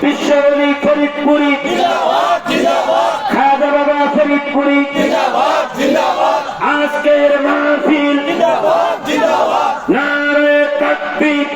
বিশ্বলী ফরিদপুরি, খাজা বাবা ফরিদপুরি, আজকের মাহফিল নারে তাকবীর।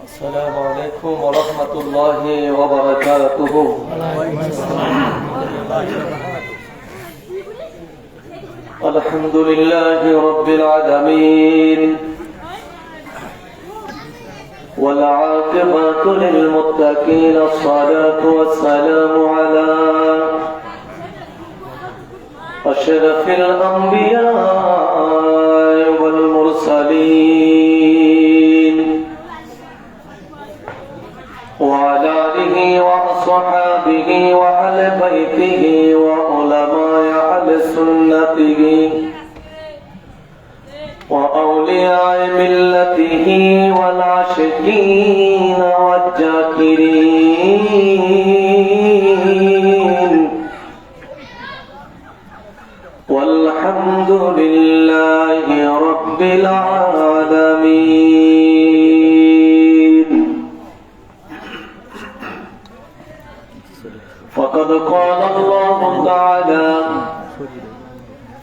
السلام عليكم ورحمة الله وبركاته. الحمد لله رب العالمين والعاقبة للمتقين، الصلاة والسلام على أشرف الأنبياء والمرسلين وعلى آله وأصحابه وأهل بيته وعلماء أهل سنته وأولياء ملته والعاشقين والذاكرين، والحمد لله رب العالمين. فقد قال الله تعالى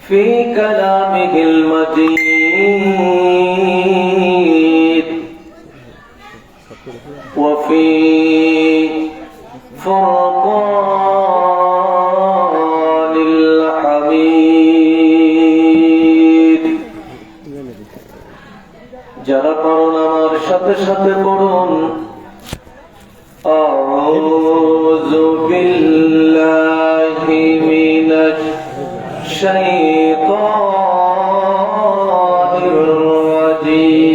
في كلامه المجيد وفي فرقان الحميد. যারা করুন আমার সাথে সাথে করুন আউযু বিল্লাহি মিনাশ শাইতানির রাজীম।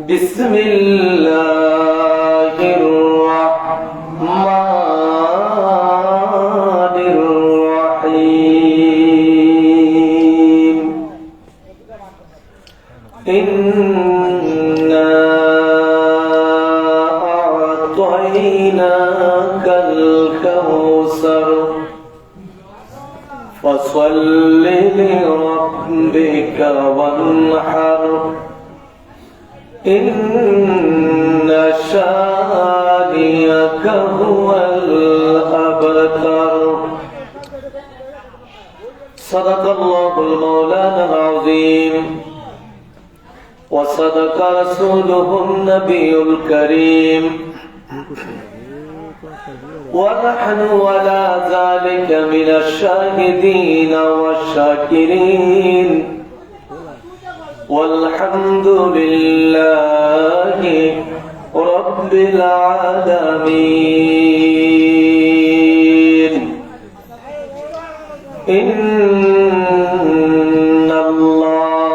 বিসমিল্লাহির রাহমানির রাহিম। ইন্না আ'তাইনাকাল কাউসার ফাসাল্লি লিরাব্বিকা ওয়ানহার ইন্না শানিয়াকা হুয়াল আবতার। সাদাকাল্লাহুল মাওলানাল আযীম وصدق رسوله النبي الكريم، ونحن على ذلك من الشاهدين والشاكرين، والحمد لله رب العالمين. إن الله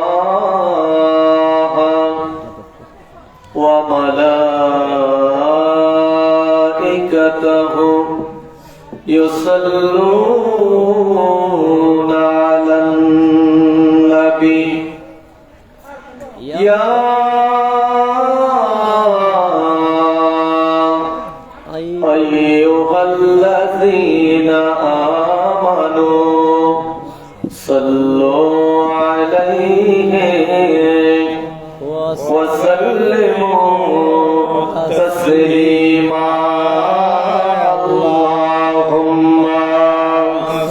وملائكته يصلون على النبي يا أيها الذين آمنوا صلوا عليه وسلموا تسليما. اللهم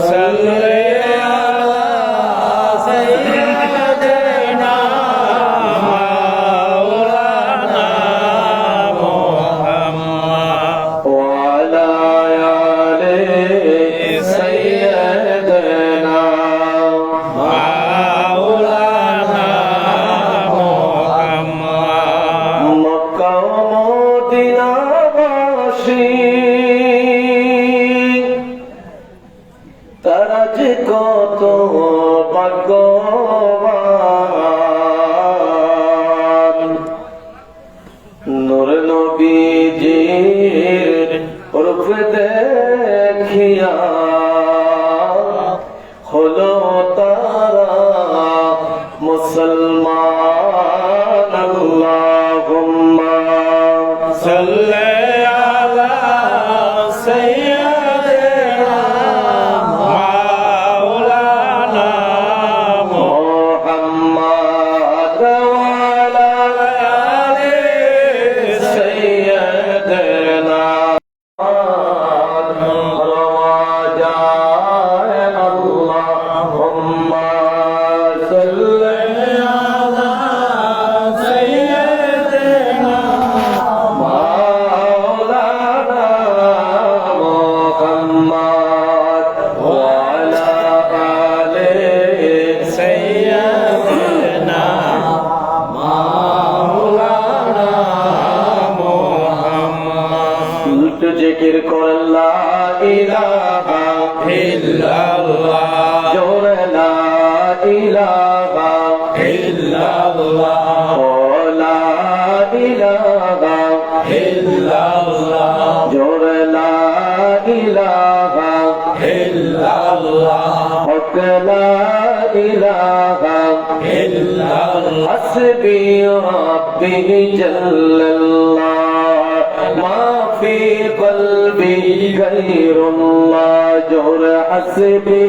صل على سيدنا مولانا محمد وعلى آل سيدنا مولانا محمد. মক্কা ও মদিনাবাসী তারা যে কত ভাগ্যবান, নূরে নবীজির রূপ দেখিয়া হলো তারা মুসলমান আল্লাহুম্মা صلي على سيدنا مولانا محمد وعلى آل سيدنا رواجاء اللهم صل على سيدنا مولانا محمد وعلى آل سيدنا مولانا محمد जिक्र कर ला इलाहा إلا الله जोर ला इलाहा إلا الله ओ ला इलाहा إلا الله जोर ला इलाहा إلا الله हक ला इलाहा إلا الله हस्बी रब्बी जल्लल्लाह मा फी क़ल्बी गैरुल्लाह जोर हस्बी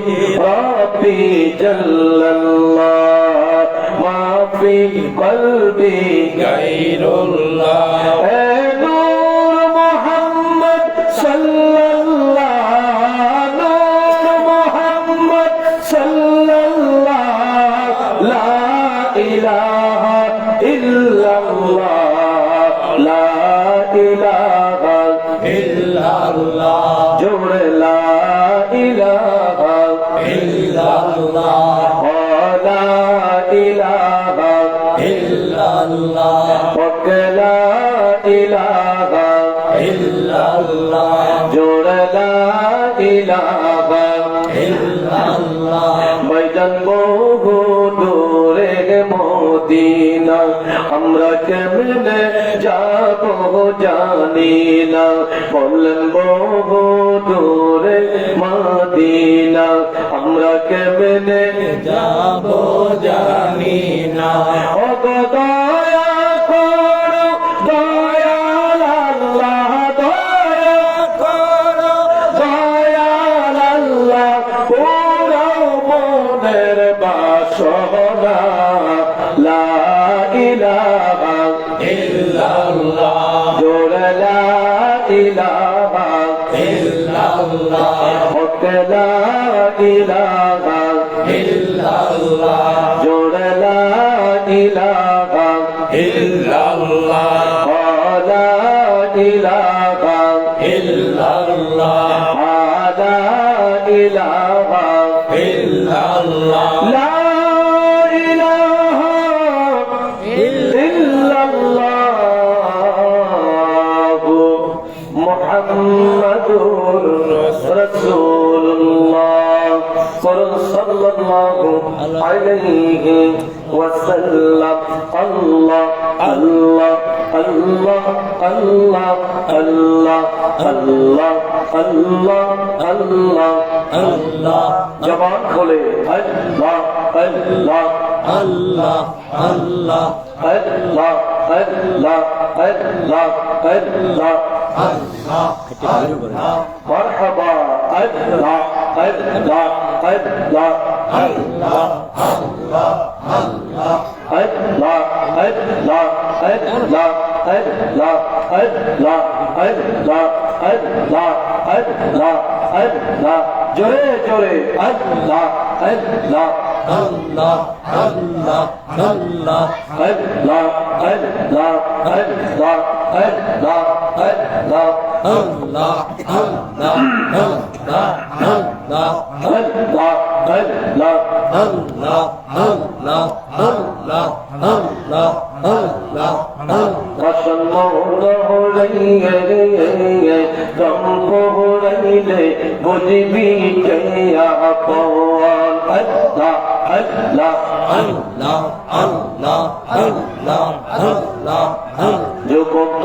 रब्बी जल्लल्लाह मा फी क़ल्बी غير الله ए नूर मोहम्मद सल्लल्लाह नूर मोहम्मद सल्लल्लाह ला इलाहा इल्लल्लाह ला इलाहा إلا الله जोड़ ला इलाहा إلا الله ला इलाहा إلا الله ला इलाहा إلا الله जोड़ ला इलाहा إلا الله ভাইজান বহু দূরে মদিনা আমরা কেমনে যাব জানি না বললেন বহু দূরে মদিনা আমরা কেমনে যাব জানি না ও গো দয়া করো দয়াল আল্লাহ দয়া করো দয়াল আল্লাহ পুরো মনের বাসনা লা ইলাহা إلا الله জোড় লা ইলাহা إلا الله হক লা ইলাহা إلا الله জোড় লা ইলাহা إلا الله লা ইলাহা إلا الله লা ইলাহা إلا الله লা ইলাহা ইল্লাল্লাহু মুহাম্মাদুর রাসূলুল্লাহ সাল্লাল্লাহু আলাইহি ওয়াসাল্লাম আল্লাহ আল্লাহ আল্লাহ আল্লাহ আল্লাহ আল্লাহ আল্লাহ আল্লাহ الله জবান খোলে আল্লাহ আল্লাহ الله الله আল্লাহ আল্লাহ আল্লাহ আল্লাহ মারহাবা আল্লাহ আল্লাহ আল্লাহ আল্লাহ আল্লাহ আল্লাহ আল্লাহ আল্লাহ আল্লাহ আল্লাহ আল্লাহ আল্লাহ আল্লাহ আল্লাহ জোরে জোরে আল্লাহ আল্লাহ الله الله الله আল্লাহ আল্লাহ আল্লাহ আল্লাহ আল্লাহ الله الله الله আল্লাহ আল্লাহ الله الله الله الله الله আসন্ন হইলে কম্প হইলে বুঝবি জয়া পওয়ান আল্লাহ আল্লাহ الله الله الله الله যুবক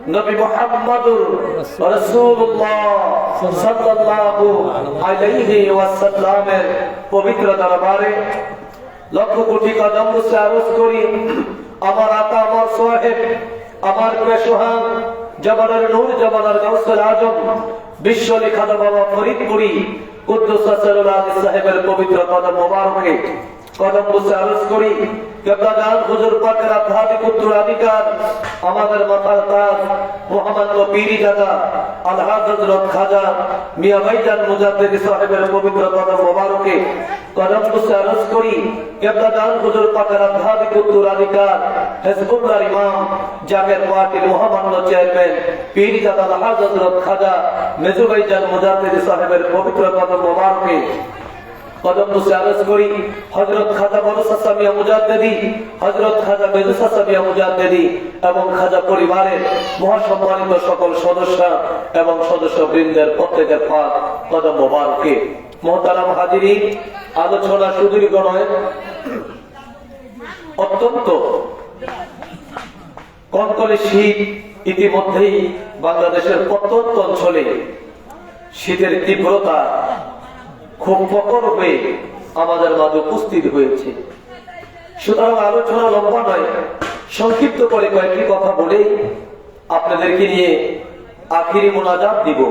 নবী মুহাম্মদুর রাসূলুল্লাহ সাল্লাল্লাহু আলাইহি ওয়াসাল্লামের পবিত্র দরবারে লক্ষ কোটি কদম মুছে আরজ করি, আমার আকা, আমার সাহেব, আমার পেশোহান, জমানার নূর, জমানার গাউসুল আজম, বিশ্ব লিখাত বাবা ফরিদপুরি কুদ্দুস সাল্লাল্লাহু আলাইহি সাহেবের পবিত্র কদম মোবারকে কদম মুছে আরজ করি, কেবলাদান হুজুর পাকের আধ্যাত্মিক উত্তরাধিকার আমাদের মাথার তাজ মুহাম্মদ পীরি দাদা আলহাজ হযরত খাজা মিয়া ভাইজান মুজাদ্দিদ সাহেবের পবিত্র কদম মোবারকে কদম মুছে আরজ করি, কেবলাদান হুজুর পাকের আধ্যাত্মিক উত্তরাধিকার হিজবুল্লাহর ইমাম জাকের পার্টির মহামান্য চেয়ারম্যান পীরি দাদা আলহাজ হযরত খাজা মেজু ভাইজান মুজাদ্দিদ সাহেবের পবিত্র কদম মোবারকে কদম মুছে আরজ করি, হযরত খাজা বড় চাচা মিয়া মুজাদ্দিদি, হযরত খাজা মেজু চাচা মিয়া মুজাদ্দিদি এবং খাজা পরিবারের মহাসম্মানিত সকল সদস্য এবং সদস্যবৃন্দের প্রত্যেকের পাক কদম মোবারকে। মুহতারাম হাজিরিন, আলোচনা সুদীর্ঘ নয়, অত্যন্ত কনকনে শীত ইতিমধ্যেই বাংলাদেশের প্রত্যন্ত অঞ্চলে শীতের তীব্রতা খুব প্রখর হয়ে আমাদের মাঝে উপস্থিত হয়েছে। সুতরাং আলোচনা লম্বা নয়, সংক্ষিপ্ত করে কয়েকটি কথা বলে আপনাদেরকে নিয়ে আখিরি মোনাজাত দিব।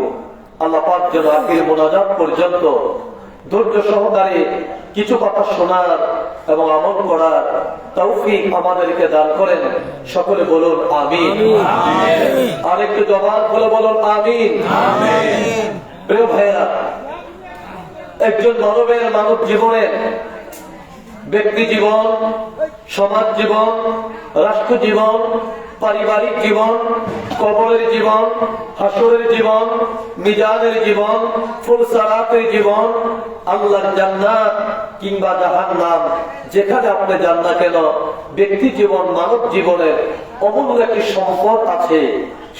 আল্লাহ পাক যেন আখিরি মোনাজাত পর্যন্ত ধৈর্য সহকারে কিছু কথা শোনার এবং আমল করার তৌফিক আমাদেরকে দান করেন। সকলে বলুন আমিন। আরেকটু জবান খুলে বলুন আমিন। প্রিয় ভাইয়েরা, একজন মানবের মানব জীবনের ব্যক্তি জীবন, সমাজ জীবন, রাষ্ট্র জীবন, পারিবারিক জীবন, কবরের জীবন, হাসরের জীবন, মিজানের জীবন, ফুলসারাতের জীবন, আল্লাহর জান্নাত কিংবা জাহান্নাম, যেখানে আপনি যান না কেন, ব্যক্তি জীবন, মানব জীবনের অমূল্য একটি সম্পদ আছে।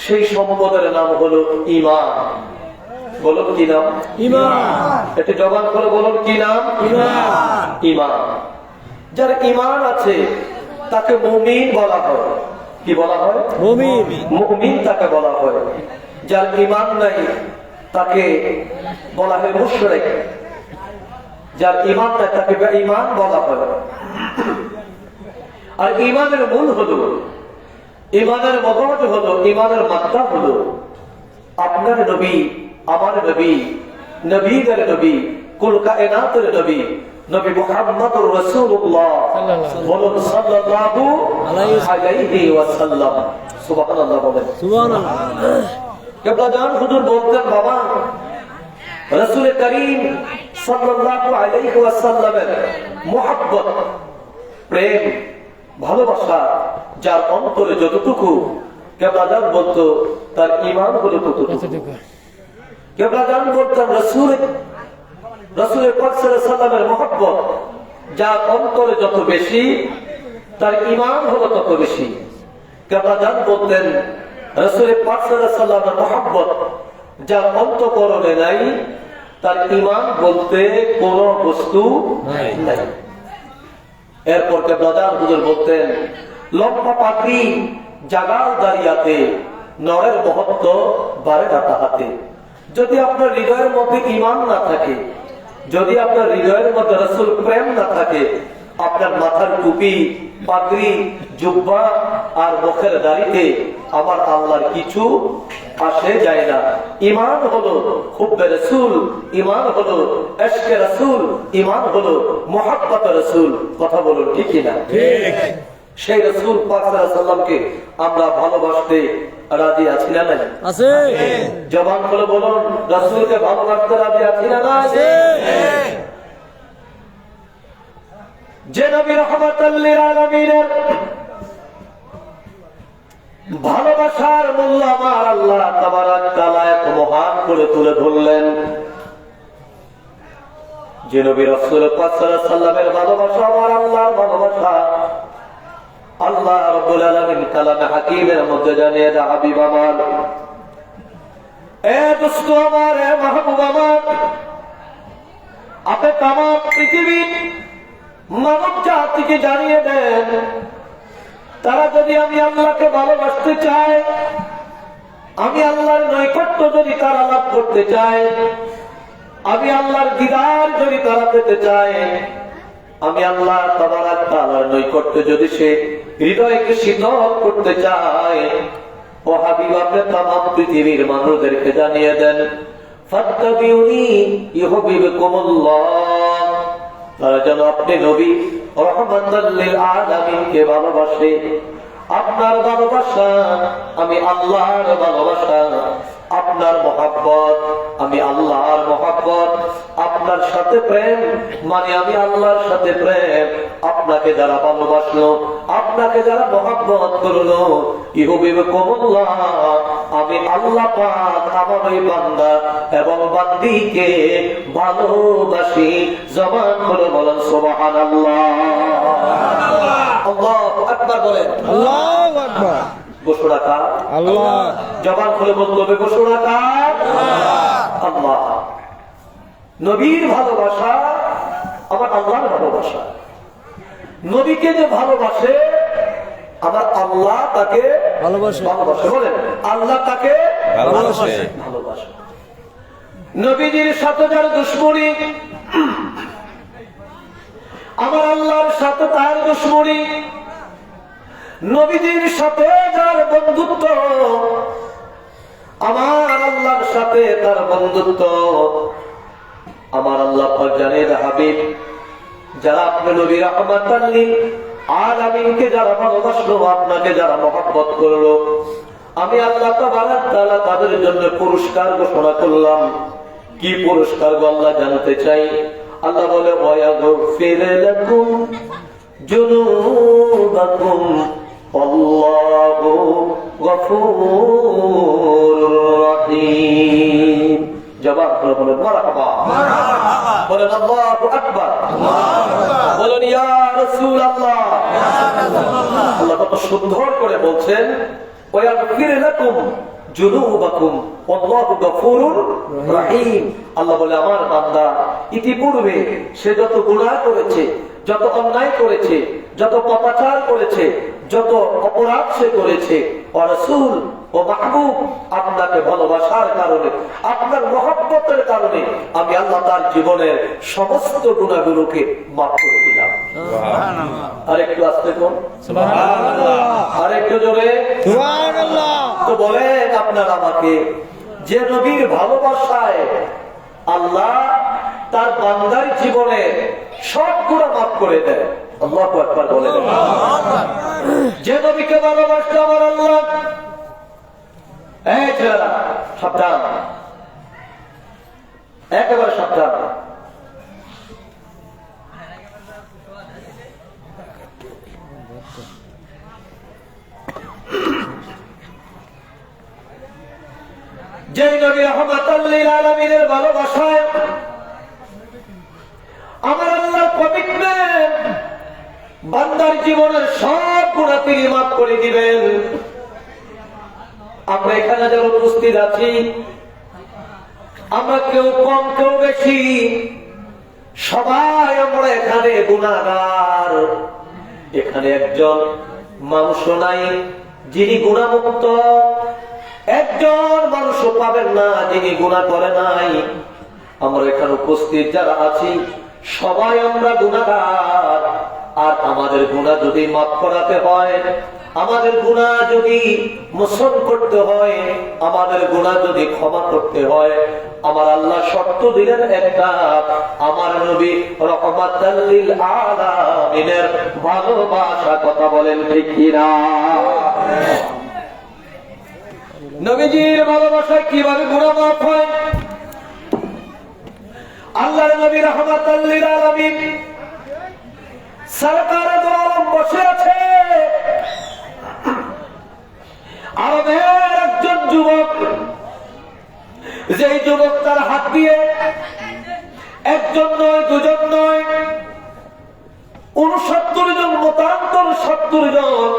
সেই সম্পদের নাম হলো ঈমান। বলুন কি নাম? ঈমান। একটু জবান করে বলুন কি নাম? ঈমান। ঈমান। যার ঈমান আছে তাকে মুমিন বলা হয়। কি বলা হয়? মুমিন। মুমিন তাকে বলা হয়। যার ঈমান নাই তাকে বলা হয় মুশরিক। যার ঈমান নাই তাকে বেঈমান বলা হয়। আর ঈমানের মূল হলো, ঈমানের মগজ হলো, ঈমানের মাত্রা হলো আপনার নবী, আমার নবী, নবীদের নবী, কুল কায়নাতের নবী, নবী মুহাম্মদুর রাসূলুল্লাহ বলুন সাল্লাল্লাহু আলাইহি ওয়াসাল্লাম। সুবহানাল্লাহ বলেন। সুবহানাল্লাহ। কেবলাদান হুজুর বলতেন, বাবা রাসূল করিম সাল্লাল্লাহু আলাইহি ওয়াসাল্লামের মুহাব্বত, প্রেম, ভালোবাসা যার অন্তরে যতটুকু, কেবলাদান বলতো তার ঈমান হলো ততটুকু। কেবলাদান বলতেন রাসূল পাক সাল্লাল্লাহু আলাইহি ওয়াসাল্লামের মুহাব্বত যার অন্তরে যত বেশি তার ঈমান হলো তত বেশি। কেবলাদান বলতেন রাসূল পাক সাল্লাল্লাহু আলাইহি ওয়াসাল্লামের মুহাব্বত যার অন্তঃকরণে নাই তার ঈমান বলতে কোনো বস্তু নাই। এরপর কেবলাদান হুজুর বলতেন, লম্বা পাগড়ি জাগাল দাঁড়িয়াতে নরের মহত্ব বাড়ে না তাহাতে। যদি আপনার হৃদয়ের মধ্যে ঈমান না থাকে, যদি আপনার হৃদয়ের মধ্যে রাসূল প্রেম না থাকে, আপনার মাথার টুপি, পাগড়ি, জুব্বা আর মুখের দাড়িতে আমার আল্লাহর কিছু আসে যায় না। ঈমান হলো হুব্বে রাসূল, ঈমান হলো ইশকে রাসূল, ঈমান হলো মুহাব্বত রাসূল। কথা বলুন ঠিক কি না? ঠিক। সেই রাসূল পাক সাল্লাল্লাহু আলাইহি ওয়াসাল্লামকে আমরা ভালোবাসতে রাজি আছি না নাই? আছে। জবান খুলে বলুন, রাসূলকে ভালোবাসতে রাজি আছি না নাই? আছে। যে নবী রাহমাতুল লিল আলামিনের ভালোবাসার মূল্য আমার আল্লাহ তাবারাক তাআলা এত মহান করে তুলে ধরলেন, যে নবী রাসূল পাক সাল্লাল্লাহু আলাইহি ওয়াসাল্লামের ভালোবাসা আমার আল্লাহর ভালোবাসা আল্লাহ রাব্বুল আলামিন কালামে হাকিমের মধ্যে জানিয়ে দেন, হাবিব আমার, এ দোস্ত আমার, এ মাহবুব আমার, আপনি তাম পৃথিবীর মানব জাতিকে জানিয়ে দেন, তারা যদি আমি আল্লাহকে ভালোবাসতে চায় আমি আল্লাহর নৈকট্য যদি তারা লাভ করতে চায়, আমি আল্লাহর দিদার যদি তারা পেতে চায়, আমি আল্লাহ তাবারাক তাআলার নৈকট্য যদি সে হৃদয়কে শীতল করতে চায়, ও হাবিব আপনি তামাম পৃথিবীর মানুষদেরকে জানিয়ে দেন, ফাত্তাবিউনি ইউহিব্বুকুমুল্লাহ, তারা যেন আপনি নবী রাহমাতাল লিল আলামিনকে ভালোবাসে। আপনার ভালোবাসা আমি আল্লাহর ভালোবাসা, আপনার মহব্বত আমি আল্লাহর মহব্বত, আপনার সাথে প্রেম মানে আমি আল্লাহর সাথে প্রেম। আপনাকে যারা ভালোবাসলো, আপনাকে যারা মহব্বত করলো, ইউহিব্বুকুমুল্লাহ, আমি আল্লাহ পাক আমার ওই বান্দা এবং বান্দীকে ভালোবাসি। জবান খুলে বলেন সুবহানাল্লাহ। আল্লাহু আকবার বলেন। আল্লাহু আকবার। ঘোষণা কার? আল্লাহ। জবান খুলে বলতে হবে ঘোষণা কার? আল্লাহ। নবীর ভালোবাসা আমার আল্লাহর ভালোবাসা। নবীকে যে ভালোবাসে আমার আল্লাহ তাকে ভালোবাসে। ভালোবাসে। বলেন আল্লাহ তাকে ভালোবাসে। ভালোবাসে। নবীজির সাথে যার দুশমনি, আমার আল্লাহর সাথে তার দুশমনি। নবীজির সাথে যার বন্ধুত্ব, আমার আল্লাহর সাথে তার বন্ধুত্ব। আমার আল্লাহ পাক জানেন হাবিব, যারা আপনি নবী রাহমাতাল লিল আলামিনকে যারা ভালোবাসলো, আপনাকে যারা মহব্বত করলো, আমি আল্লাহ তাবারাক তাআলা তাদের জন্য পুরস্কার ঘোষণা করলাম। কি পুরস্কার গো আল্লাহ জানতে চাই। আল্লাহ বলে ওয়ায়াগফির লাকুম যুনুবাকুম আল্লাহু গফুরুর রহিম। জবাব করে বলেন মারহাবা, বলেন আল্লাহু আকবার, বলেন ইয়া রাসূলুল্লাহ। আল্লাহ কত সুন্দর করে বলছেন ওয়ায়াগফির লাকুম যুনুবাকুম আল্লাহু গফুরুর রহিম। আল্লাহ বলে আমার বান্দা ইতিপূর্বে সে যত গুনাহ করেছে, যত অন্যায় করেছে, যত পাপাচার করেছে, যত অপরাধ সে করেছে, ও রাসূল ও মাহবুব আপনাকে ভালোবাসার কারণে, আপনার মহব্বতের কারণে আমি আল্লাহ তার জীবনের সমস্ত গুনাহগুলোকে মাফ করে দিলাম। আরেকটু আস্তে কোন সুবহানাল্লাহ, আরেকটু জোরে সুবহানাল্লাহ। তো বলেন আপনারা আমাকে, যে নবীর ভালোবাসায় আল্লাহ তার বান্দার জীবনে সব গুনাহ মাফ করে দেয়। আল্লাহু আকবার বলেন। যে নবীকে ভালোবাসতে আমার আল্লাহ, এই ছেলেরা সাবধান, একেবারে সাবধান। যে নবী রাহমাতাল লিল আলামিনের ভালোবাসায় আমার আল্লাহর কমিটমেন্ট, বান্দার জীবনের সব গুনাহ তিনি মাফ করে দিবেন। আমরা এখানে যারা উপস্থিত আছি, আমরা কেউ কম কেউ বেশি, সবাই আমরা এখানে গুনাহগার। এখানে একজন মানুষ নাই যিনি গুনাহমুক্ত, একজন মানুষও পাবেন না যিনি গুনাহ করে নাই। আমরা এখানে উপস্থিত যারা আছি সবাই আমরা গুনাহগার। আর আমাদের গুনাহ যদি মাফ করাতে হয়, আমাদের গুনাহ যদি মোচন করতে হয়, আমাদের গুনাহ যদি ক্ষমা করতে হয়, আমার আল্লাহ শর্ত দিলেন একটা, আমার নবী রাহমাতাল লিল আলামিনের ভালোবাসা। কথা বলেন ঠিক কিনা? নবীজির ভালোবাসায় কিভাবে গুনাহ মাফ হয়? আল্লাহর নবী রাহমাতাল লিল আলামিন সরকারে দো আলম বসে আছে। আরবের একজন যুবক, যেই যুবক তার হাত দিয়ে একজন নয়, দুজন নয়, 69 জন মতান্তর 70 জন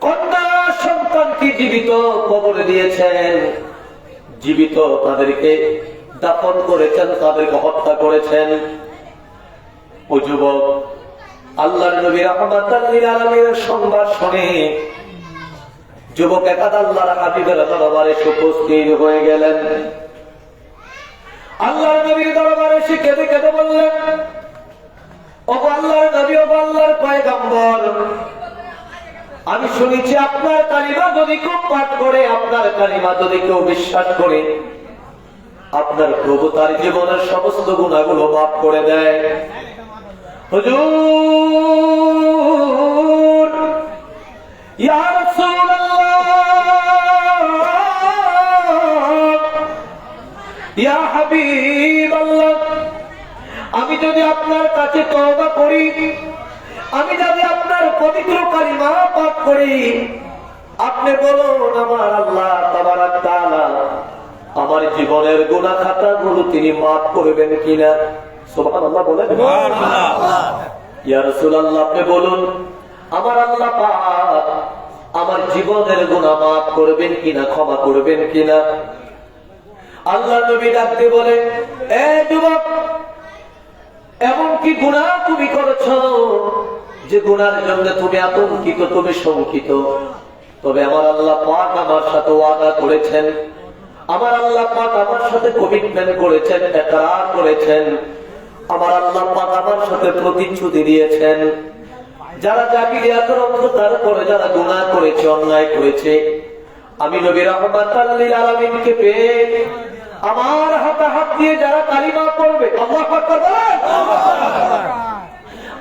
কন্যা সন্তানকে জীবিত কবরে দিয়েছেন। জীবিত তাদেরকে দাফন করেছেন, তাদেরকে হত্যা করেছেন। ও যুবক আল্লাহর নবী রাহমাতাল লিল আলামিনের সংবাদ শুনে যুবক একাদ আল্লাহর হাবিবের দরবারে উপস্থিত হয়ে গেলেন। আল্লাহর নবীর দরবারে এসে কেঁদে কেঁদে বললেন, ওগো আল্লাহর নবী, ওগো আল্লাহর পয়গম্বর, আমি শুনেছি আপনার কালিমা যদি কেউ পাঠ করে, আপনার কালিমা যদি কেউ বিশ্বাস করে, আপনার প্রভু তার জীবনের সমস্ত গুনাহগুলো মাফ করে দেয়। হুজুর, ইয়া রাসূলুল্লাহ, ইয়া হাবিবাল্লাহ, আমি যদি আপনার কাছে তওবা করি, আমি যদি আপনার পবিত্র কালিমা পাঠ করি, আপনি বলুন আমার আল্লাহ তাবারাক তাআলা আমার জীবনের গুনাহ খাতাগুলো তিনি মাফ করবেন কিনা? সুবহানাল্লাহ বলেন। ইয়া রাসূলুল্লাহ, আপনি বলুন আমার আল্লাহ পাক আমার জীবনের গুনাহ মাফ করবেন কিনা, ক্ষমা করবেন কিনা? আল্লাহ নবী ডাকতে বলে, এ যুবক, এমন কি গুনাহ তুমি করেছো যে গুনার জন্য তুমি আতঙ্কিত, তুমি শঙ্কিত? তবে আমার আল্লাহ পাক আমার সাথে ওয়াদা করেছেন, আমার আল্লাহ পাক আমার সাথে কমিটমেন্ট করেছেন, ইকরার করেছেন, আমার আল্লাহ পাক আমার সাথে প্রতিশ্রুতি দিয়েছেন, যারা জাহিলিয়াতের অন্ধকার করে যারা গুনাহ করেছে, অন্যায় করেছে, আমি নবী রাহমাতাল লিল আলামিনকে পেয়ে আমার হাতে হাত দিয়ে যারা কালিমা পড়বে, আল্লাহু আকবার বলেন,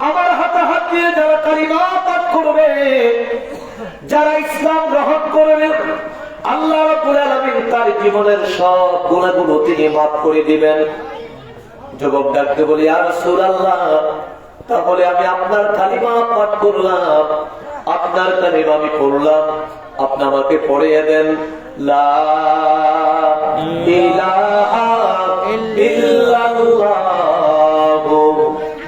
আমার হাতে হাত দিয়ে যারা কালিমা পাঠ করবে, যারা ইসলাম গ্রহণ করবে, আল্লাহ রাব্বুল আলামিন তার জীবনের সব গুনাহগুলো তিনি মাফ করে দিবেন। যুবক ডাকতে বলি, ইয়া রাসূলুল্লাহ, তাহলে আমি আপনার কালিমা পাঠ করলাম, আপনার কালিমা আমি পড়লাম, আপনি আমাকে পড়িয়ে দেন, লা ইলাহা ইল্লাল্লাহু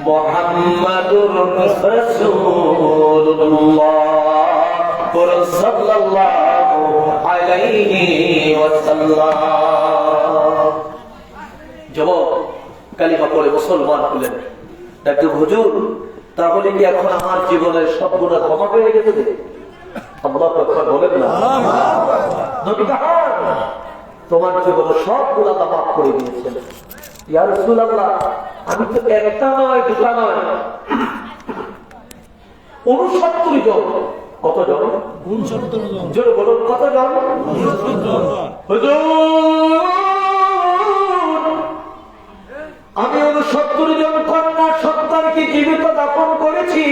মুহাম্মাদুর রাসূলুল্লাহ সাল্লাল্লাহু আলাইহি ওয়াসাল্লাম। যুবক কালিমা পড়ে মুসলমান হলেন। ডাক্তার, হুজুর, তাহলে কি এখন আমার জীবনের সব গুনাহ ক্ষমা হয়ে গেছে? আল্লাহ আকবার বলেন না। নবী কাহার তোমার জীবনের সব গুনাহ মাফ করে দিয়েছেন। ইয়া রাসূলুল্লাহ, আমি তো একটা নয়, দুটা নয়, 69 জন। কতজন? 69 জন। জোরে বলুন, কতজন? 69 জন। হুজুর, আমি 69 জন কন্যা সন্তানকে জীবিত দাফন করেছি।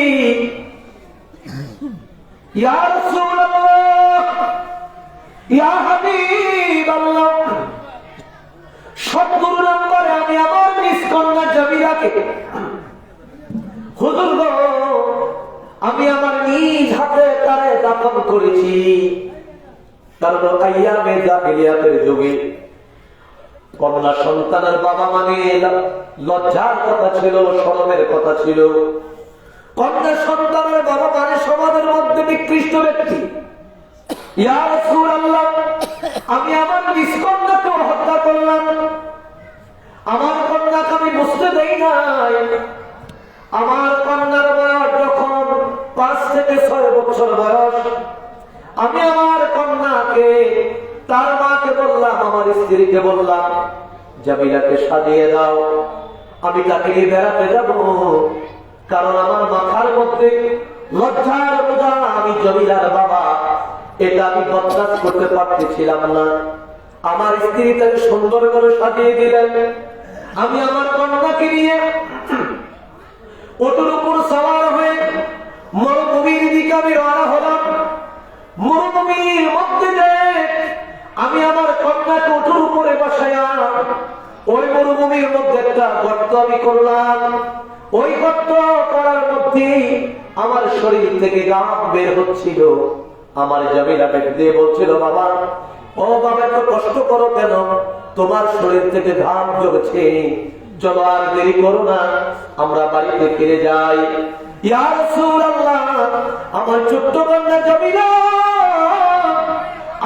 ইয়া রাসূলুল্লাহ, ইয়া হাবিবাল্লাহ, 70 নম্বরে আমি আমার নিজ কন্যা জামিলাকে, হুজুর গো, আমি আমার নিজ হাতে তারে দাফন করেছি। কারণ আইয়ামে জাহিলিয়াতের যুগে কন্যা সন্তানের বাবা মানে লজ্জার কথা ছিল, শরমের কথা ছিল। কন্যা সন্তানের বাবা মানে সমাজের মধ্যে নিকৃষ্ট ব্যক্তি। ইয়া রাসূলুল্লাহ, আমি আমার নিজ কন্যাকে হত্যা করলাম। আমার কন্যাকে আমি বুঝতে দেই নাই। আমার কন্যার বয়স যখন 5 থেকে 6 বছর বয়স, আমি আমার কন্যাকে তার মাকে বললাম, আমার স্ত্রীকে বললাম, জামিলাকে সাজিয়ে দাও, আমি তাকে নিয়ে বেড়াতে যাব। কারণ আমার মাথার মধ্যে লজ্জার বোঝা, আমি জামিলার বাবা, এটা আমি বরদাস্ত করতে পারতেছিলাম না। আমার স্ত্রী তাকে সুন্দর করে সাজিয়ে দিলেন। আমি আমার কন্যাকে নিয়ে ওটার উপর সওয়ার হয়ে মরুভূমির দিকে আমি রওনা হলাম। মরুভূমির মধ্যে যে আমি আমার কন্যাকে ওটার উপরে বসাইয়া ওই মরুভূমির মধ্যে একটা গর্ত আমি করলাম। ওই গর্ত করার মধ্যে আমার শরীর থেকে ঘাম বের হচ্ছিল। আমার জামিলা ব্যক্তি বলছিল, বাবা, ও বাবা, এত কষ্ট করো কেন? তোমার শরীর থেকে ঘাম ঝরছে, চলো আর দেরি করো না, আমরা বাড়িতে ফিরে যাই। ইয়া রাসূলুল্লাহ, আমার ছোট্ট কন্যা জামিলা,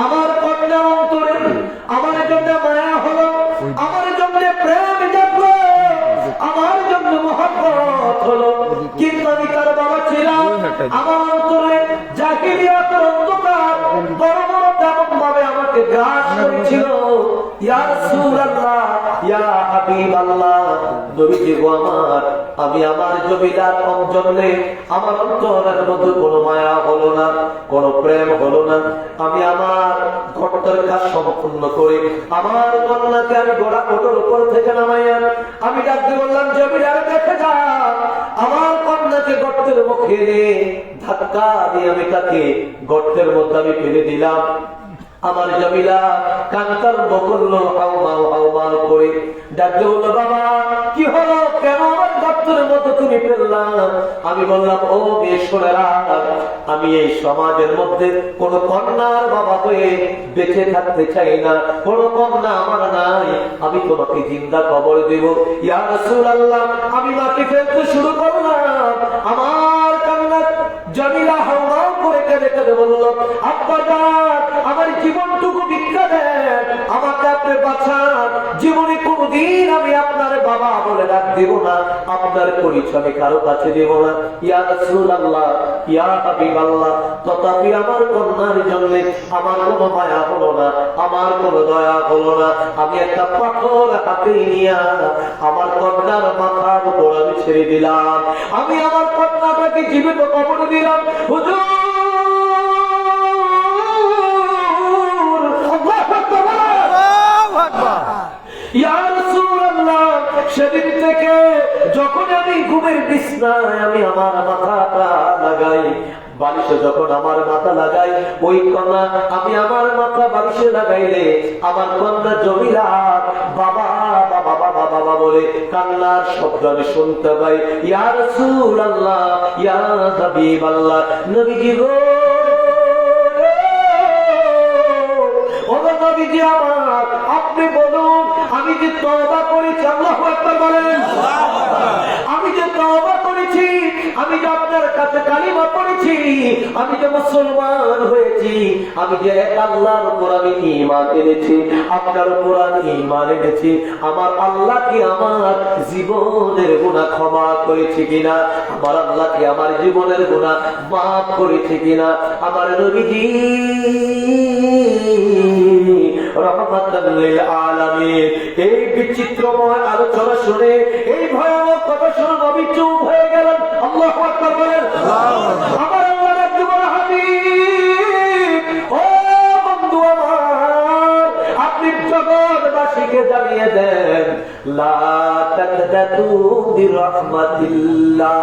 আমার কন্যা অন্তরে আমার জন্য মায়া হলো, আমার জন্য প্রেম জাগলো, আমার জন্য মহব্বত হলো। কিন্তু আমি তার বাবা ছিলাম, আমার অন্তরে জাহিলিয়াতের অন্ধকার বড় বড় তেমন ভাবে আমাকে গ্রাস করেছিল। ইয়া রাসূলুল্লাহ, ইয়া হাবিবাল্লাহ, নবীজি গো আমার, আমি আমার জমিদার জন্যে আমার অন্তরের মধ্যে কোনো মায়া হলো না, কোনো প্রেম হলো না। আমি আমার ঘরটার কাজ সম্পূর্ণ করে আমার কন্যাকে আমি গোড়া কোটোর উপর থেকে নামাইয়া আমি ডাকতে বললাম, জমিদার দেখে যা, আমার কন্যাকে গর্তের মুখে ধাক্কা দিয়ে আমি তাকে গর্তের মধ্যে আমি ফেলে দিলাম। আমার জমিলা কান্তার বকরলো হাউমাউ হাউমাউ করে ডাকতে বললো, বাবা কি হলো, কেন আমার গর্তের মধ্যে তুমি ফেললাম? আমি বললাম, ও মেয়েরা, আমি এই সমাজের মধ্যে কোন কন্যার বাবা হয়ে বেঁচে থাকতে চাই না, কোন কন্যা আমার নাই, আমি তোমাকে জিন্দা কবর দেব। ইয়া রাসূলুল্লাহ, আমি মাকে ফেলতে শুরু করলাম। আমার কান্না জমিলা হাউমাউ করে কেঁদে কেঁদে বললো, আব্বা জান, আমার জীবনটুকু ভিক্ষা দেন, আমাকে আপনি বাঁচান, জীবনে কোনদিন আমি আপনার বাবা বলে ডাক দেব না, আপনার পরিচয় কারো কাছে দেব না। ইয়া রাসূলুল্লাহ, ইয়া হাবিবাল্লাহ, তথাপি আমার কন্যার জন্য আমার কোনো মায়া হলো না, আমার কোনো দয়া হলো না। আমি একটা পাথর হাতে নিয়ে আমার কন্যার মাথার উপর আমি ছেড়ে দিলাম। আমি আমার কন্যাটাকে জীবিত কবর দিলাম। হুজুর, ইয়া রাসূলুল্লাহ, সেদিন থেকে যখন আমি ঘুমের বিছনায় আমি আমার মাথাটা লাগাই, বালিশে যখন আমার মাথা লাগাই, ওই কন্যা আমি আমার মাথা বালিশে লাগাইলে আমার কন্যা জমিলা বাবা বাবা বাবা বাবা বলে কান্নার শব্দ আমি শুনতে পাই। ইয়া রাসূলুল্লাহ, ইয়া হাবিবাল্লাহ, নবীজি গো, ও নবীজি আমার, আপনি বলুন, আমি যে তওবা করেছি, আল্লাহু আকবার বলেন, আমি যে তওবা করেছি, আমি যে আপনার কাছে কালিমা পড়েছি, আমি যে মুসলমান হয়েছি, আমি যে এক আল্লাহর উপর আমি ঈমান এনেছি, আপনার উপর আমি ঈমান এনেছি, আমার আল্লাহ কি আমার জীবনের গুনাহ ক্ষমা করেছে কিনা, আমার আল্লাহ কি আমার জীবনের গুনাহ মাফ করেছে কিনা। আমার নবীজি রাহমাতাল লিল আলামিন এই বিচিত্রময় আলোচনা শুনে, এই ভয়ানক কথা শুনে নবী চুপ হয়ে গেলেন। আল্লাহু আকবার বলেন। আমার আল্লাহর একজন হাবিব, ও বন্ধু আমার, আপনি জগৎবাসীকে জানিয়ে দেন, লা তাকদাতু বিরহমাতিল্লাহ,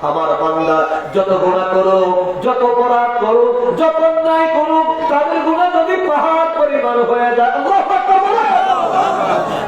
আমার বান্দা যত গুনাহ করো, যত অপরাধ করো, যত অন্যায় করো, তাদের গুনাহ যদি পাহাড় পরিমাণ হয়ে যায়, আল্লাহু আকবার বলেন,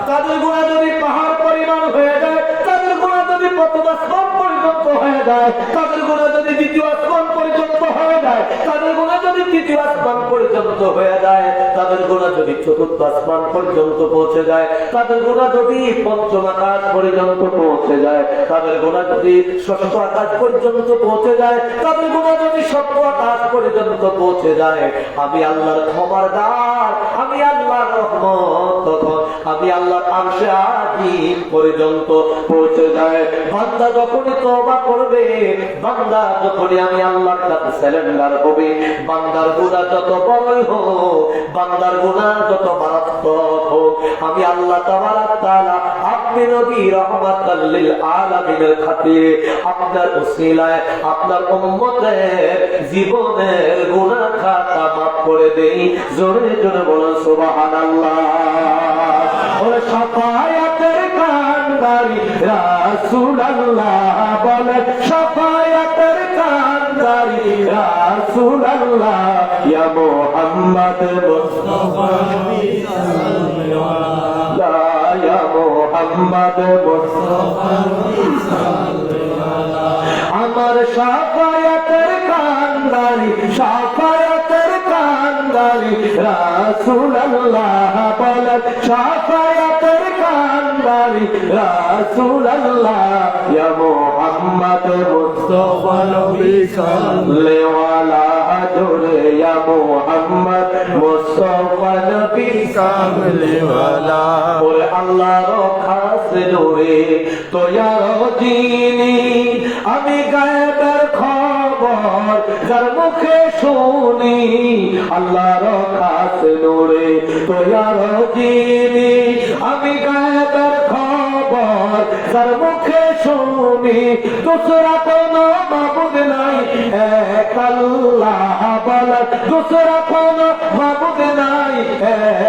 তাদের গুনাহ যদি পাহাড় পরিমাণ হয়ে যায়, তাদের গুনাহ যদি প্রথম আসমান পর্যন্ত হয়ে যায়, তাদের গুনাহ যদি দ্বিতীয় আসমান পর্যন্ত হয়ে যায়, তাদের গুনাহ যদি তৃতীয় আসমান পর্যন্ত হয়ে যায়, তাদের গুনাহ যদি চতুর্থ আসমান পর্যন্ত পৌঁছে যায়, তাদের গুনাহ যদি পঞ্চম আকাশ পর্যন্ত পৌঁছে যায়, তাদের গুনাহ যদি ষষ্ঠ আকাশ পর্যন্ত পৌঁছে যায়, তাদের গুনাহ যদি সপ্তম আকাশ পর্যন্ত পৌঁছে যায়, আমি আল্লাহর ক্ষমার দ্বার, আমি আল্লাহর রহমত তখন আমি আল্লাহর আরশে আজিম পর্যন্ত পৌঁছে যায়। বান্দা যখনই তওবা করবে, বান্দা যখনই আমি আল্লাহর কাছে সারেন্ডার হবে, বান্দার গুনাহ যত বড়ই হোক, বান্দার গুনাহ যত মারাত্মক হোক, আমি আল্লাহ তাবারক তাআলা আপনি নবী রাহমাতাল লিল আলামিনের খাতিরে আপনার উসিলায় আপনার উম্মতের জীবনের গুনাহ খাতা মাফ করে দেই। জোরে জোরে বলুন সুবহানাল্লাহ। ওরে শাফায়াতের কান্ডারি রাসূলুল্লাহ বলেন, শাফায়াতের কান্ডারি রাসূলুল্লাহ, ইয়া মুহাম্মদ মুস্তাফা নবী সাল্লাল্লাহু আলাইহি, ইয়া মুহাম্মদ মুস্তাফা নবী সাল্লাল্লাহু, আমার শাফায়াতের কান্ডারি, শাফায়াতের কান্ডারি রাসূলুল্লাহ বলেন, শাফায়াতের কান্ডারি রাসূলুল্লাহ, ইয়া মুহাম্মদ মুস্তাফা নবী সাল্লাল্লাহু আলাইহি, ইয়া মুহাম্মদ মুস্তাফা নবী সাল্লাল্লাহু আলাইহি। ওরে আল্লাহর খাস কাছে নূরে তোয়ার জিনি আমি গায়েবের খবর যার মুখে শুনি আল্লাহর কাছে নূরে তোয়ার জিনি আমি গায়েবের খবর যার মুখে শুনি দুসরা কোনো মাবুদ নাই এক আল্লাহ বলা দুসরা কোনো মাবুদ নাই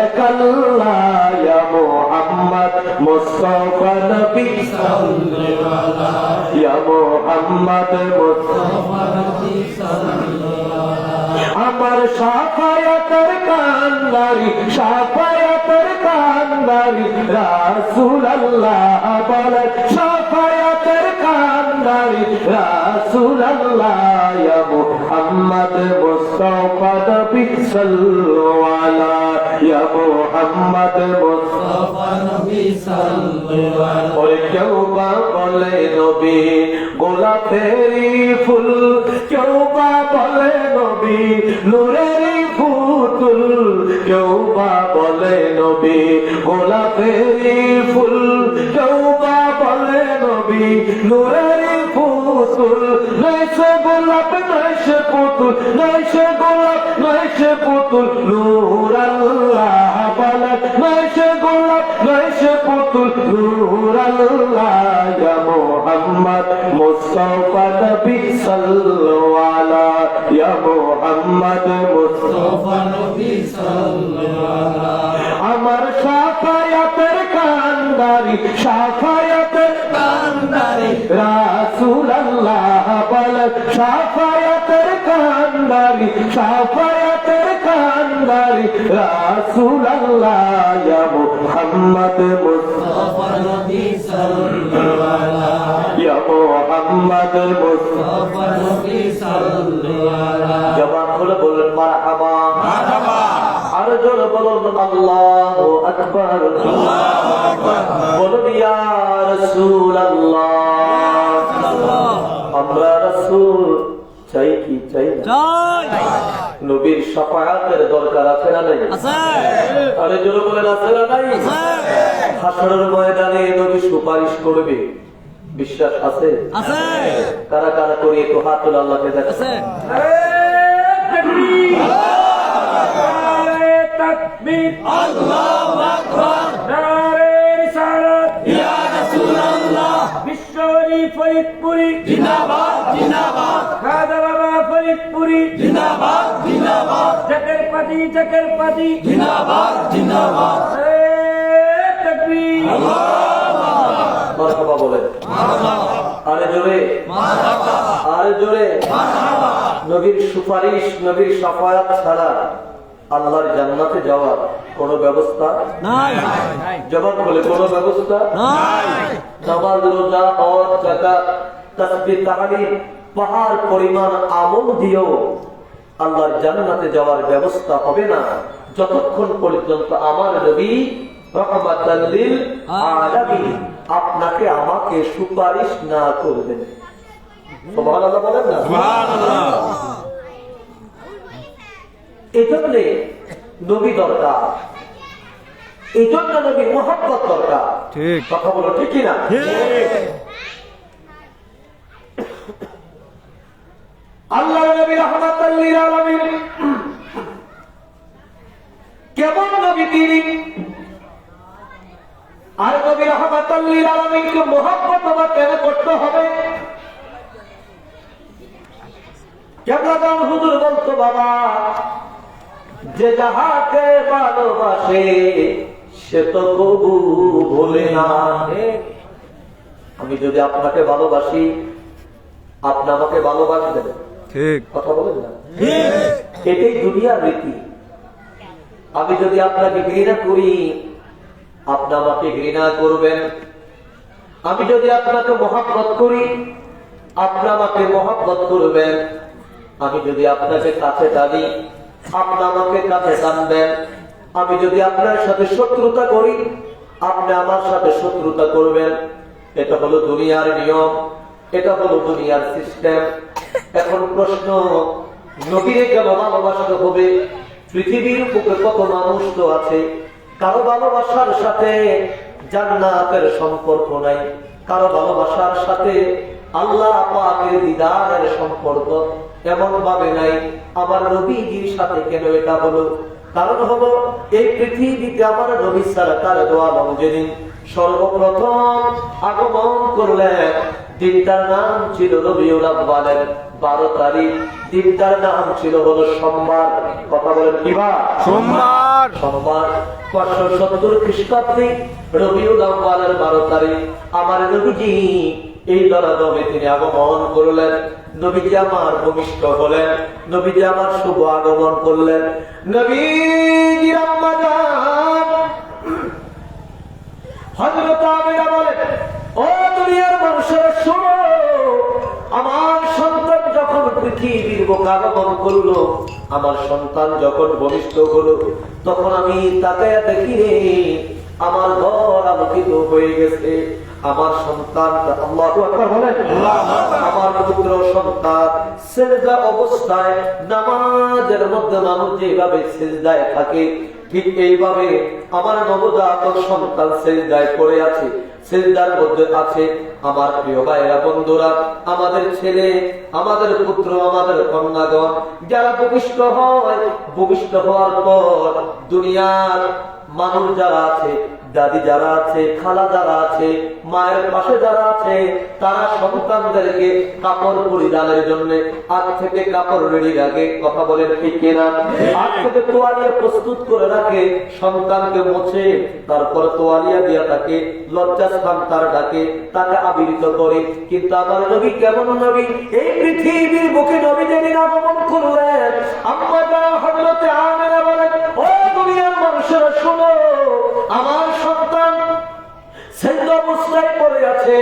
এক আল্লাহ ইয়া মুহাম্মদ মুস্তাফা নবী সাল্লাল্লাহু আলাইহি ইয়া মুহাম্মদ মুস্তাফা নবী সাল্লাল্লাহু আমার শাফায়াতের কান্দারি শাফায়াতের কান্দারি রাসূলুল্লাহ বলে শাফায়াতের কান্দারি রাসূলুল্লাহ ইয়া মুহাম্মদ মুস্তাফা নবী সাল্লাল্লাহু আলাইহি ইয়া মুহাম্মদ মুস্তাফা নবী সাল্লাল্লাহু আলাইহি ওই কেউ বা বলে নবী গোলাপেরই ফুল কেউ বা বলে নবী নূরেরই পুতুল কেউ বা বলে নবী গোলাপেরই ফুল কেউ বা বলে নবী নূরেরই পুতুল নয় সে গোলাপ নয় সে পুতুল নয় সে গোলাপ নয় সে পুতুল নূর আল্লাহ বলে নয় সে গোলাপ নয় সে পুতুল নূর আল্লাহ ইয়া মুহাম্মদ মুস্তাফা নবী সাল্লাল্লাহু আলাইহি ইয়া মুহাম্মদ মুস্তাফা নবী সাল্লাল্লাহু আলাইহি আমার শাফায়াতের কান্দারি শাফায়াতের কান্দারি রাসূলুল্লাহ বলে শাফায়াতের কান্দারি শাফায়াতের কান্দারি রাসূলুল্লাহ ইয়া মুহাম্মদ মুস্তাফা নবী সাল্লাল্লাহু আলাইহি ইয়া মুহাম্মদ মুস্তাফা নবী সাল্লাল্লাহু আলাইহি জবান খুলে বলুন মারহাবা মারহাবা আর জোরে বলুন আল্লাহু আকবার আল্লাহু আকবার বলুন ইয়া রাসূলুল্লাহ আমরা রাসূল চাই কি চাই না চাই নবীর শাফায়াতের দরকার আছে না নাই আছে আরে জোরে বলেন আছে না নাই আছে হাসরের ময়দানে নবী সুপারিশ করবে বিশ্বাস আছে আছে কারা কারা করি একটু হাত তুলে আল্লাহকে দেখা আছে তাকবীর আল্লাহু আকবার নারে রিসালাত ইয়া রাসূলুল্লাহ বিশ্বরী ফরিদপুরি জিন্দাবাদ জিন্দাবাদ খাজা বাবা ফরিদপুরি জিন্দাবাদ জিন্দাবাদ জাকেরপাতি জিন্দাবাদ জিন্দাবাদ তাকবীর মারহাবা বলেন আরে জোরে আরে জোরে নবীর সুপারিশ নবীর শাফায়াত ছাড়া আল্লাহর জান্নাতে যাওয়ার কোনো ব্যবস্থা নাই জবাব বলে কোনো ব্যবস্থা নাই নামাজ রোজা হজ যাকাত তাসবিহ তাহলিল পাহাড় পরিমাণ আমল দিয়েও আল্লাহর জান্নাতে যাওয়ার ব্যবস্থা হবে না যতক্ষণ পর্যন্ত আমার নবী রাহমাতাল লিল আলামিন আপনাকে আমাকে সুপারিশ না করবেন সুবহানাল্লাহ বলেন না সুবহানাল্লাহ এজন্য নবী দরকার এজন্য নবীর মহব্বত দরকার ঠিক কথা বলো ঠিক কি না আল্লাহ নবী রাহমাতাল লিল আলামিন কেমন নবী তিনি আর নবী রাহমাতাল লিল আলামিনকে মহব্বত আমার কেন করতে হবে কেবলাদান হুজুর বলতো বাবা যে যাহাকে ভালোবাসে সে তো কবু ভোলে না আমি যদি আপনাকে ভালোবাসি আপনি আমাকে ভালোবাসবেন ঠিক কথা বলেন না এটাই দুনিয়ার রীতি আমি যদি আপনাকে ঘৃণা করি আপনি আমাকে ঘৃণা করবেন আমি যদি আপনাকে মহব্বত করি আপনি আমাকে মহব্বত করবেন আমি যদি আপনাকে কাছে টানি আপনি আমাকে কাছে টানবেন আমি যদি আপনার সাথে শত্রুতা করি আপনি আমার সাথে শত্রুতা করবেন এটা হলো দুনিয়ার নিয়ম এটা হলো দুনিয়ার সিস্টেম এখন প্রশ্ন নবীরে কেন ভালোবাসতে হবে পৃথিবীর বুকে কত মানুষ তো আছে কারো ভালোবাসার সাথে জান্নাতের সম্পর্ক নাই, কারো ভালোবাসার সাথে আল্লাহ পাকের দিদারের সম্পর্ক এমন ভাবে নাই। আমার নবীজির সাথে কেন এটা হলো? কারণ হলো এই পৃথিবীতে আমার নবী সরকার দোয়া যেদিন সর্বপ্রথম আগমন করলেন, দিনটার নাম ছিল রবিউল আউয়ালের 12 তারিখ। দিনটার নাম ছিল হলো সোমবার। কথা বলেন কি বার? সোমবার। সোমবার 570 খ্রিস্টাব্দে রবিউল আউয়ালের 12 তারিখ আমার নবীজি এই দরজমে তিনি আগমন করলেন। নবীজি আমার ভূমিষ্ঠ হলেন, নবীজি আমার শুভ আগমন করলেন। নবীজির আম্মা জান হযরত আমিনা বলেন, ও দুনিয়ার মানুষেরা শোনো, আমার সন্তান যখন পৃথিবীর বুকে আগমন করলো, আমার সন্তান যখন ভূমিষ্ঠ হলো, তখন আমি তাকে দেখি রে আমার ঘর আলোকিত হয়ে গেছে। আমার সন্তান, আল্লাহু আকবার বলেন, আমার পুত্র সন্তান সিজদা অবস্থায় নামাজের মধ্যে মানুষ যেভাবে সিজদায় থাকে, ঠিক এইভাবে আমার নবজাতক সন্তান সিজদায় পড়ে আছে, সিজদার মধ্যে আছে। আমার প্রিয় ভাইরা বন্ধুরা, আমাদের ছেলে, আমাদের পুত্র, আমাদের কন্যাগণ যারা ভূমিষ্ঠ হয়, ভূমিষ্ঠ হওয়ার পর দুনিয়ার মানুষ যারা আছে, দাদি যারা আছে, খালা যারা আছে, মায়ের পাশে যারা আছে, তারা সন্তানদেরকে কাপড় পরিধানের জন্য আগ থেকে কাপড় রেডি রাখে। কথা বলেন ঠিক কিনা? আগ থেকে তোয়ালিয়া প্রস্তুত করে রাখে, সন্তানকে মোছে, তারপর তোয়ালিয়া দিয়া তাকে লজ্জাস্থান তার ডাকে, তাকে আবিরিত করে। কিন্তু আমার নবী কেমন নবী? এই পৃথিবীর বুকে নবী যেদিন আগমন করলেন, আম্মা জান হযরত আমিনা বলেন, ও দুনিয়ার মানুষেরা শোনো, আমার সন্তান সিজদা অবস্থায় পড়ে আছে।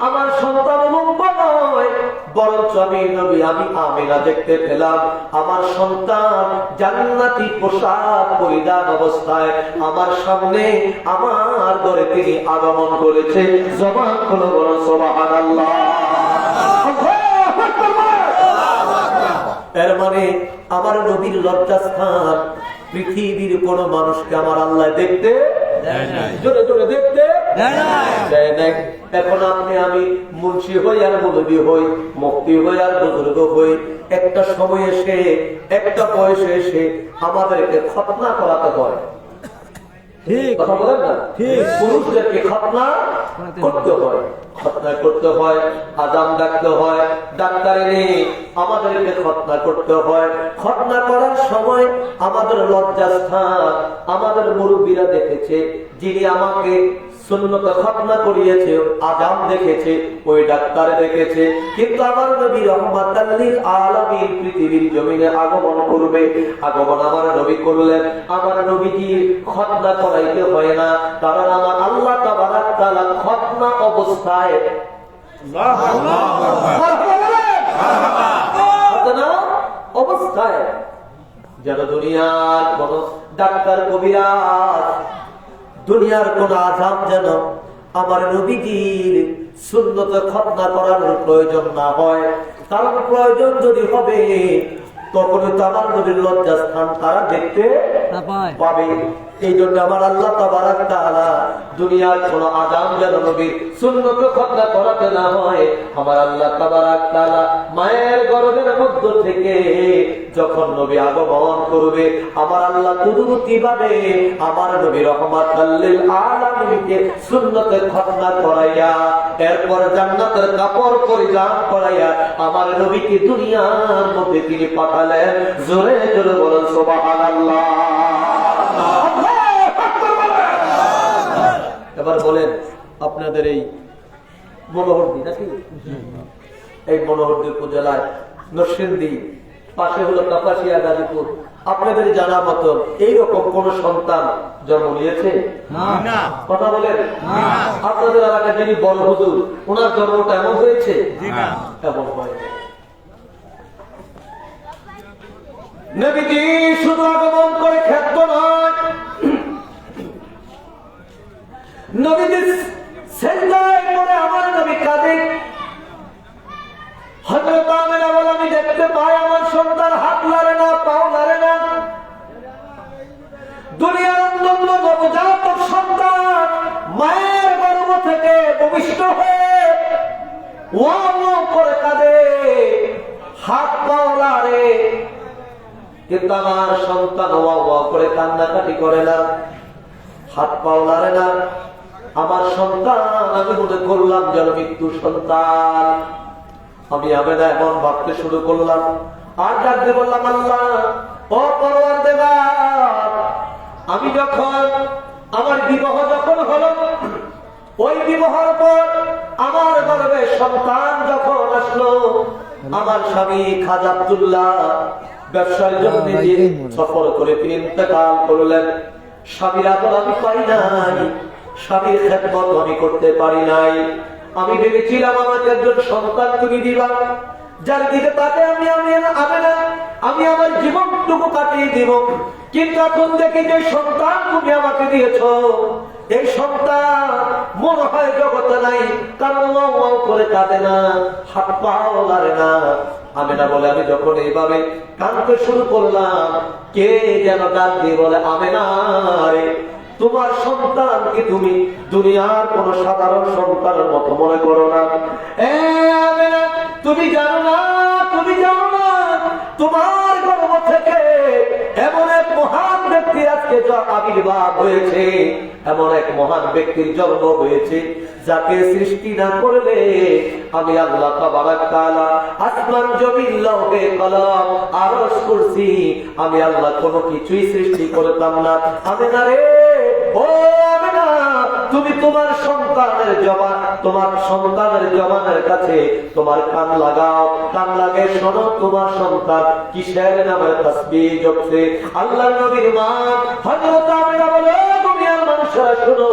আমার সন্তান লম্বা নয়, বরঞ্চ আমি নবী, আমি আমিনা দেখতে পেলাম আমার সন্তান জান্নাতি পোশাক পরিধান অবস্থায় আমার সামনে, আমার ঘরে তিনি আগমন করেছে। জবান খুলে বলো সুবহানাল্লাহ। এর মানে আমার নবীর লজ্জাস্থান পৃথিবীর কোন মানুষকে আমার আল্লাহ দেখতে জোরে জোরে দেখতে দেয় নাই। এখন আপনি আমি মুন্সি হই আর মুলবি হই, মুফতি হই আর বুজুর্গ হই, একটা সময় এসে, একটা বয়সে এসে আমাদেরকে খতনা করাতে হয়। কথা বলেন না? পুরুষদেরকে খতনা করতে হয়, খতনা করতে হয়, আযান ডাকতে হয়, ডাক্তার এনে আমাদেরকে খতনা করতে হয়। খতনা করার সময় আমাদের লজ্জাস্থান আমাদের মুরব্বীরা দেখেছে, যিনি আমাকে সুন্নত খতনা করিয়েছে, আযান দেখেছে, ওই ডাক্তার দেখেছে। কিন্তু আমার নবী রাহমাতাল লিল আলামিন পৃথিবীর জমিনে আগমন করবে, আগমন আমার নবী করলেন। আমার নবীজির খতনা করাইতে হয় না, কারণ আমার আল্লাহ তাবারাক তাআলা খতনা অবস্থায় খতনা অবস্থায় যেন দুনিয়ার কোন ডাক্তার, কবিরাজ, দুনিয়ার কোন আযাম যেন আমার নবীজির সুন্নতে খতনা করার প্রয়োজন না হয়। কারণ প্রয়োজন যদি হবে, তখনই তো আমার নবীর লজ্জাস্থান তারা দেখতে পাবে। এই জন্য আমার আল্লাহ তাবারাক তাআলা দুনিয়ার কোন আযাম যেন নবীর সুন্নতে খতনা করাতে না হয়, আমার আল্লাহ তাবারাক তাআলা মায়ের গর্ভের মধ্য থেকে যখন নবী আগমন করবে, আমার আল্লাহ কুদরতি ভাবে আমার নবী রাহমাতাল লিল আলামিনকে সুন্নতে খতনা করাইয়া, এরপর জান্নাতের কাপড় পরিধান করাইয়া আমার নবীকে দুনিয়ার মধ্যে তিনি পাঠালেন। জোরে জোরে বলেন সুবহানাল্লাহ। এবার বলেন, আপনাদের এই মনোহরদী নাকি, এই মনোহরদী উপজেলায় নরসিংদী পাশে হলো কাপাসিয়া, গাজীপুর, আপনাদের জানা মতন এইরকম কোন সন্তান জন্ম নিয়েছে? কথা বলেন। আপনাদের এলাকায় যিনি বড় হুজুর, ওনার জন্মটা এমন হয়েছে? এমন হয়। নবীজি শুধু আগমন করে খ্যাত নয়, নবীজি সিজদায় পড়ে আমার নবী কাঁদে। হযরত আমিনা বলে, আমি দেখতে পাই আমার সন্তান হাত নাড়ে না, পাও নাড়ে না। দুনিয়ার অন্যান্য নবজাতক সন্তান মায়ের থেকে ভূমিষ্ঠ হয়ে ওয়া করে কাঁদে, হাত পাও লাড়ে, কিন্তু আমার সন্তান ওয়া করে কান্নাকাটি করে না, হাত পাও লাড়ে না। আমার সন্তান আমি মনে করলাম যেন মৃত্যু সন্তান। আমি আবেদা এমন ভাবতে শুরু করলাম, আর ডাকতে বললাম, আল্লাহ ও পরওয়ারদিগার, আমি যখন আমার বিবাহ যখন হলো, ওই বিবাহের পর আমার গর্ভে সন্তান যখন আসলো, আমার স্বামী খাজা আব্দুল্লাহ ব্যবসার জন্য সফর করে তিনি ইন্তেকাল করলেন। স্বামীর আদর আমি পাই নাই, স্বামীর খেদমত আমি করতে পারি নাই। আমি ভেবেছিলাম আমাকে একজন সন্তান তুমি দিবা, যার দিকে তাকে আমি আমি আমার জীবনটুকু কাটিয়ে দিব। কিন্তু এখন দেখি যে সন্তান তুমি আমাকে দিয়েছ, এই সন্তান মনে হয় জগতে নাই, কারণ ওয়াও করে কাঁদে না, হাত পাও লাড়ে না। আমেনা বলে আমি যখন এইভাবে কাঁদতে শুরু করলাম, কে যেন ডাক দিয়ে বলে, আমেনা রে, তোমার সন্তানকে তুমি দুনিয়ার কোন সাধারণ সন্তানের মতো মনে করো না। তুমি জানো না, তুমি জানো না, তোমার গর্ভ থেকে এমন এক মহান ব্যক্তি আজকে আবির্ভাব হয়েছে, এমন এক মহান ব্যক্তির জন্ম হয়েছে, যাকে সৃষ্টি না করলে আমি আল্লাহ তাবারাক তাআলা আসমান জমিন লৌহে কলম আরশ কুরসি আমি আল্লাহ কোনো কিছুই সৃষ্টি করতাম না। আমেনা রে, ও আমেনা, তুমি তোমার সন্তানের জবানের কাছে তোমার কান লাগাও, কান লাগে শোনো তোমার সন্তান কিসের নামে তাসবিহ জপছে। আল্লাহর নবীর মা হযরত আমেনা বলে, দুনিয়ার মানুষরা শোনো,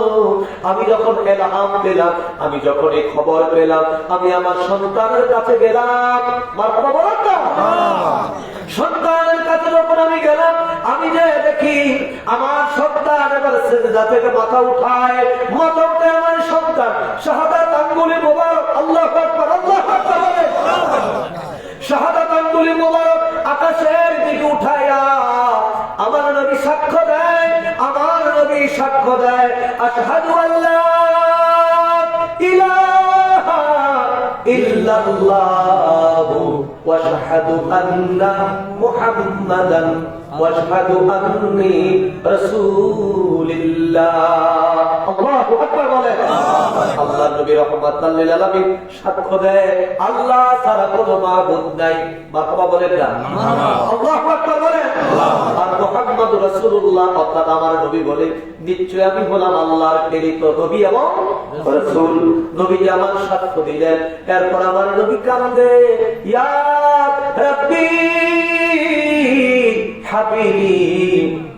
আমি যখন ইলহাম পেলাম, আমি যখন এই খবর পেলাম, আমি আমার সন্তানের কাছে গেলাম। মারহাবা বলেন না? সন্তানের কাছে যখন আমি গেলাম, আমি যে দেখি আমার সন্তান এবার সিজদা থেকে মাথা উঠায়, মাথা উঠে আমার সন্তান শাহাদাত আঙ্গুলি মোবারক, আল্লাহু আকবার, আল্লাহু আকবার বলে শাহাদাত আঙ্গুলি মোবারক আকাশের দিকে উঠায়া আমার নবী সাক্ষ্য দেয়, আমার নবী সাক্ষ্য দেয়, আশহাদু আল্লা ইলাহা ইল্লাল্লাহু ওয়া আশহাদু আন্না মুহাম্মাদান ওয়া আশহাদু আন্নী রাসূলুল্লাহ। আল্লাহু আকবার বলে। আল্লাহর নবী রাহমাতাল লিল আলামিন সাক্ষ্য দেয়, আল্লাহ ছাড়া কোনো মাবুদ নাই। মারহাবা বলেন না? আল্লাহু আকবার বলে। আর মুহাম্মাদুর রাসূলুল্লাহ অর্থাৎ আমার নবী বলে, নিশ্চয় আমি হলাম আল্লাহর প্রেরিত নবী এবং রাসূল। নবী আমার সাক্ষ্য দিলেন। এরপর আমার নবী কাঁদে, ইয়া রাব্বি হাবিলি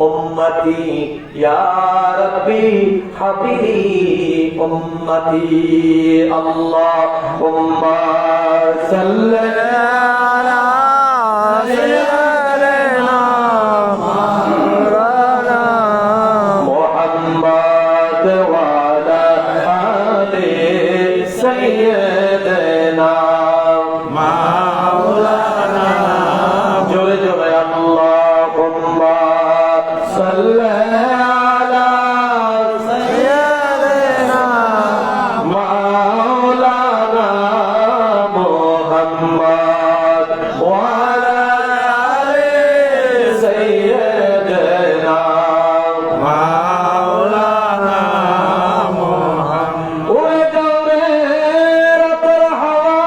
উম্মতি, ইয়া রাব্বি হাবিলি উম্মতি, আল্লাহুম্মা সাল্লি আলা সাইয়্যিদিনা মাওলানা মুহাম্মদ ওয়া আলা আলি সাইয়্যিদিনা মাওলানা। জোরে জোরে আল্লাহুম্মা সাল্লি আলা সাইয়্যিদিনা মাওলানা মুহাম্মদ ওয়া আলা আলি সাইয়্যিদিনা মাওলানা মুহাম্মদ। ওরে জোরে রাতের হাওয়া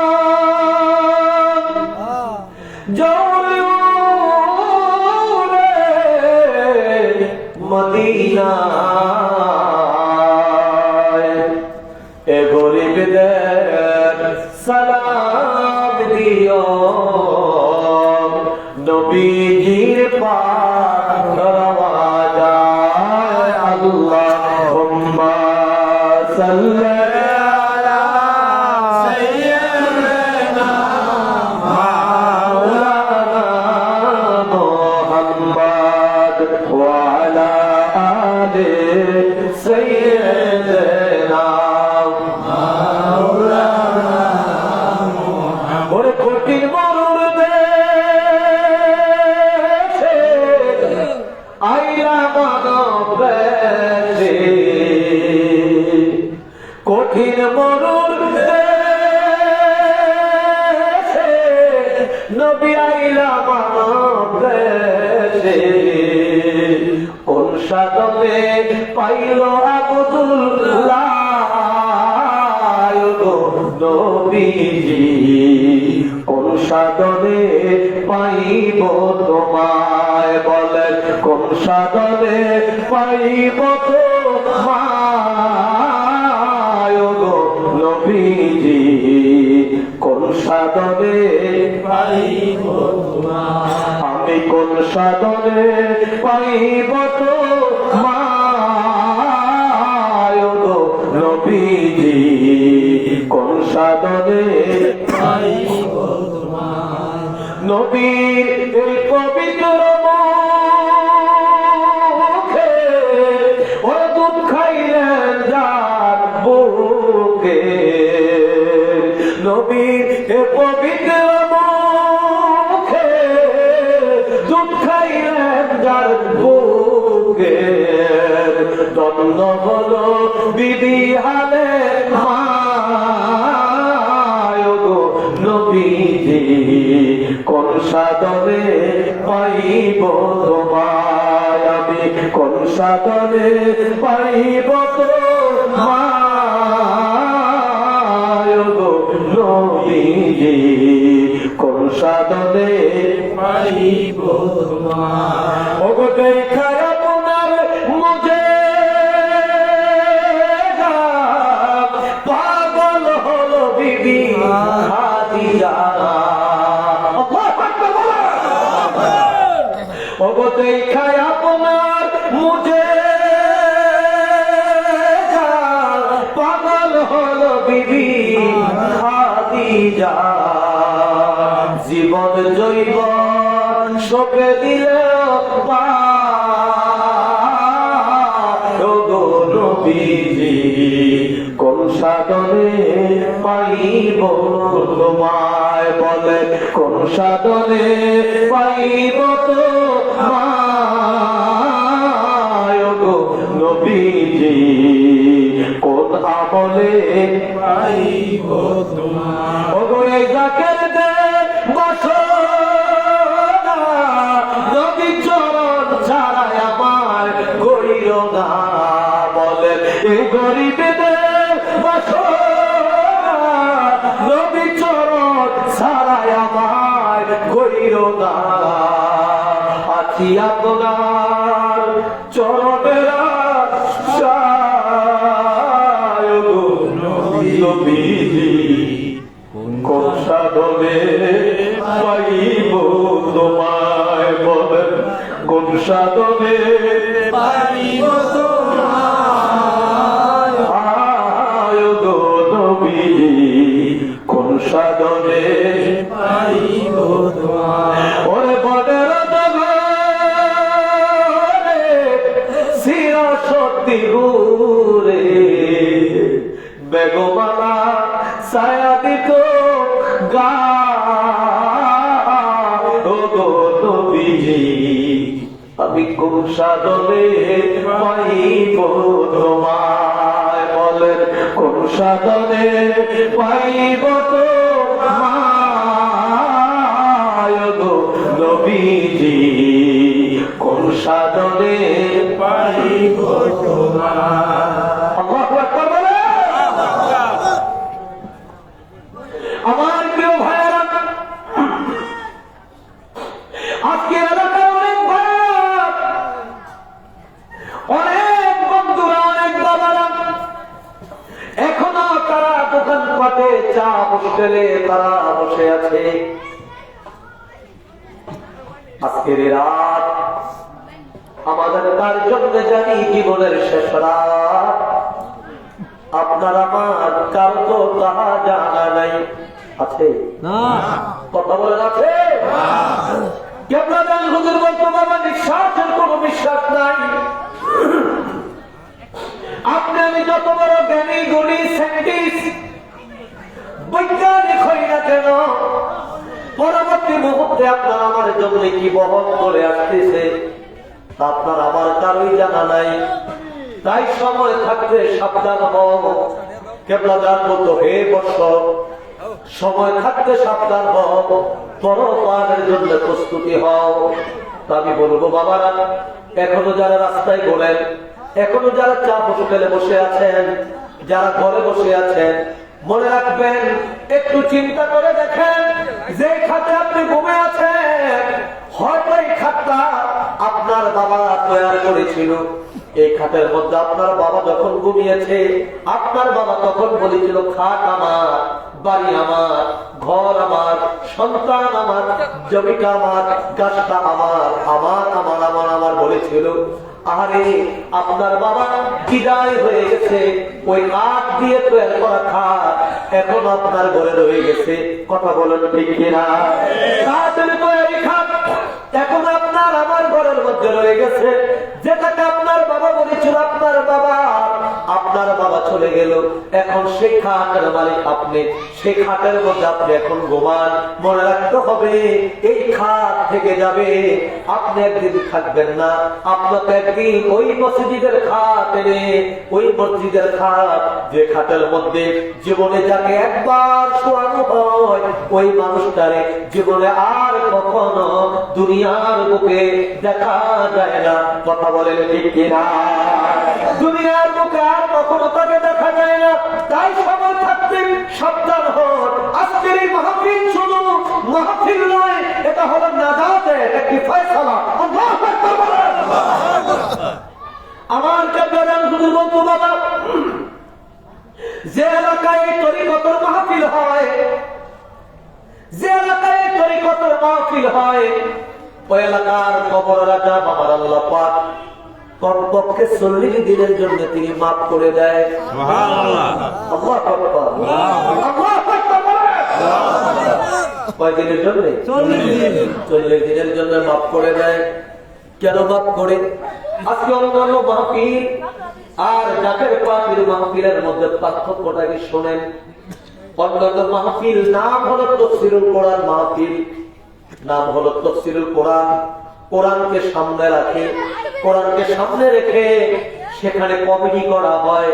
জোরে উড়ে মদিনায়, এ গরিবদের সালাম দিও, নবীজির পাক রওয়া যায়। আল্লাহুম্মা সাল্লি আলা সাইয়্যিদিনা মাওলানা মুহাম্মদ ওয়া আলা আলি সাইয়্যিদিনা মাওলানা মুহাম্মদ। ওরে কঠিন মরুর দেশ নবী আইলা মানব দেশে, কোন সাধনে পাইল আব্দুল্লাহ গো নবীজি, কোন সাধনে পাইব তোমায়, বলেন কোন সাধনে পাইব তোমায় গো নবীজি, কোন সাধনে পাইব তোমায়, আমি কোন সাধনে পাইব তোমায় গো নবীজি, কোন সাধনে পাইব তোমায়, নবীর এই পবিত্র মুখে ওরা দুধ খাইলেন যার বুকে, নবীর এই পবিত্র মুখে দুধ খাইলেন যার বুকে, দন্ন হলো বিবি হালে মায় গো নবীজি, কোন সাধনে পাইব তোমায়, আমি কোন সাধনে পাইব তোমায় গো নবীজি, কোন সাধনে পাইব তোমায়, ওগো দেখায় আপনার মুঝে পাগল হলো বিবি খাদিজা, ওগো দেখায় আপনার মুঝে পাগল হলো বিবি খাদিজা, জীবন জৈবন সপে দিল গো নবীজি, কোন সাধনে পাইব তোমায়, বলে কোন সাধনে পাইব তোমায় গো নবীজি, কোন আমলে পাইব তোমায়, ওগো এই জাকের দে বাসনা, নবী চরণ ছাড়াই আমার গড়িল না, বলেন এই গরিবদের বাসনা, নবী চরণ ছাড়াই আমার গড়িল না, আছি আপনার চরণের আশায় গো নবীজি, কোন সাধনে পাইব তোমায়, বলেন কোন সাধনে পাইব তোমায়, আয় গো নবীজি, কোন সাধনে পাইব তোমায়, ওরে বনের দঘরে শির সত্যি ঘুরে, বেগমালা ছায়া দিত গা গো নবীজি, আমি কোন সাধনে পাইব তোমায়, বলেন কোন সাধনে পাইব তোমায় গো নবীজি, কোন সাধনে পাইব তোমায়, আল্লাহু আকবার বলে। আমার প্রিয় ভাইয়েরা, আজকে এলাকার অনেক ভাইয়েরা, অনেক বন্ধুরা, অনেক বাবারা এখনো তারা দোকান পাটে চা হোস্টেলে তারা বসে আছে। আজকের রাত আমাদের তার জন্য জানি জীবনের শেষ রাত, আপনার আমার কার তো তাহা জানা নাই, আছে না কথা বলেন আছে? কেবলাদান হুজুর বলতো বাবা নিঃশ্বাসের কোনো বিশ্বাস নাই, আপনি আমি যত বড় জ্ঞানী গুণী সায়েন্টিস্ট বৈজ্ঞানিক হই না কেন, পরবর্তী মুহূর্তে আপনার আমার জন্য কি বহন করে আসতেছে আপনার আমার কারোই জানা নাই। তাই সময় থাকতে সাবধান হও। কেবলাদান বলতো হে বৎস, সময় থাকতে সাবধান হও, পরপারের জন্য প্রস্তুতি হও। তা আমি বলবো বাবারা, এখনো যারা রাস্তায় ঘোরেন, এখনো যারা চা হোটেলে বসে আছেন, যারা ঘরে বসে আছেন, মনে রাখবেন, একটু চিন্তা করে দেখেন, যে খাতে আপনি ঘুমে আছেন, হয়তো এই খাতটা আপনার বাবা তৈরি করেছিল। এই খাতের মধ্যে আপনার বাবা যখন ঘুমিয়েছে, আপনার বাবা তখন বলেছিল, খাট আমার, বাড়ি আমার, ঘর আমার, সন্তান আমার, জমিটা আমার, গাছটা আমার, আমার আমার আমার আমার বলেছিল। আরে আপনার বাবা বিদায় হয়ে গেছে, ওই কাঠ দিয়ে তৈরি করা খাট এখন আপনার ঘরে রয়ে গেছে। কথা বলেন ঠিক কিনা? কাঠের তৈরি খাট এখন আপনার আমার ঘরের মধ্যে রয়ে গেছে। যেটাকে আপনার বাবা বলেছিল, আপনার বাবা চলে গেল, এখন সেই খাটের মালিক আপনি, সেই খাটের মধ্যে আপনি এখন ঘুমান। মনে রাখতে হবে, এই খাট থেকে যাবে, আপনি একদিন থাকবেন না। আপনাকে একদিন ওই মসজিদের খাট এনে, ওই মসজিদের খাট, যে খাটের মধ্যে জীবনে যাকে একবার শোয়ানো হয়, ওই মানুষটারে জীবনে আর কখনো দুনিয়ার বুকে দেখা যায় না। কথা বলেন ঠিক কিনা? দুনিয়ার বুকে আর কখনো তাকে দেখা যায় না। তাই সময় থাকতে সাবধান হন। আজকের এই মাহফিল শুধু মাহফিল নয়, এটা হলো নাজাতের একটি ফয়সালা। আল্লাহু আকবার বলেন। আমার কাবলাদান হুজুর বলতো, বাবা, যে এলাকায় তরিকতের মাহফিল হয়, যে এলাকায় তরিকতের মাহফিল হয়, ওই এলাকার কবর রাজা বাবার আল্লাহ পাক কমপক্ষে 40 দিনের জন্য তিনি মাফ করে দেয়। সুবহানাল্লাহ। আল্লাহু আকবার। আল্লাহু আকবার। কয় দিনের জন্য? 40 দিনের জন্য মাফ করে দেয়। কেন মাফ করে? আজকে অন্যান্য মাহফিল আর জাকের পাখির মাহফিলের মধ্যে পার্থক্যটা কি শোনেন? অন্যান্য মাহফিল নাম হলো তাফসীরুল কোরআন মাহফিল, নাম হলো তাফসীরুল কোরআন। কোরআনকে সামনে রাখে, কোরআনকে সামনে রেখে সেখানে কমেডি করা হয়,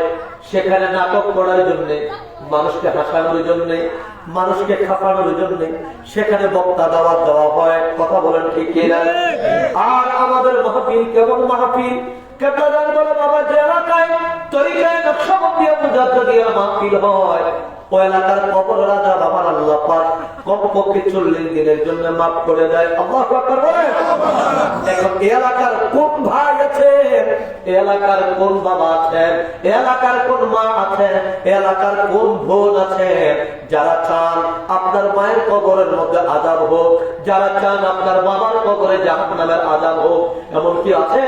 সেখানে নাটক করার জন্য, মানুষকে হাসানোর জন্য, মানুষকে খাপানোর জন্য সেখানে বক্তা দাওয়াত দেওয়া হয়। কথা বলেন ঠিক কিনা? আর আমাদের মাহফিল কেমন মাহফিল? কেবলাদান বলে, বাবা, যে এলাকায় তরিকায় নকশবন্দিয়া মুজাদ্দিদিয়া মাহফিল হয়, ওই এলাকার কবর রাজা বাবার আল্লাহ পাক কমপক্ষে 40 দিনের জন্য মাফ করে দেয়। আল্লাহু আকবার বলেন। এখন এই এলাকার কোন ভাই আছে, এই এলাকার কোন বাবা আছেন, এই এলাকার কোন মা আছেন, এই এলাকার কোন বোন আছে, যারা চান আপনার মায়ের কবরের মধ্যে আযাব হোক, যারা চান আপনার বাবার কবরে জাহান্নামের আযাব হোক, এমন কি আছে?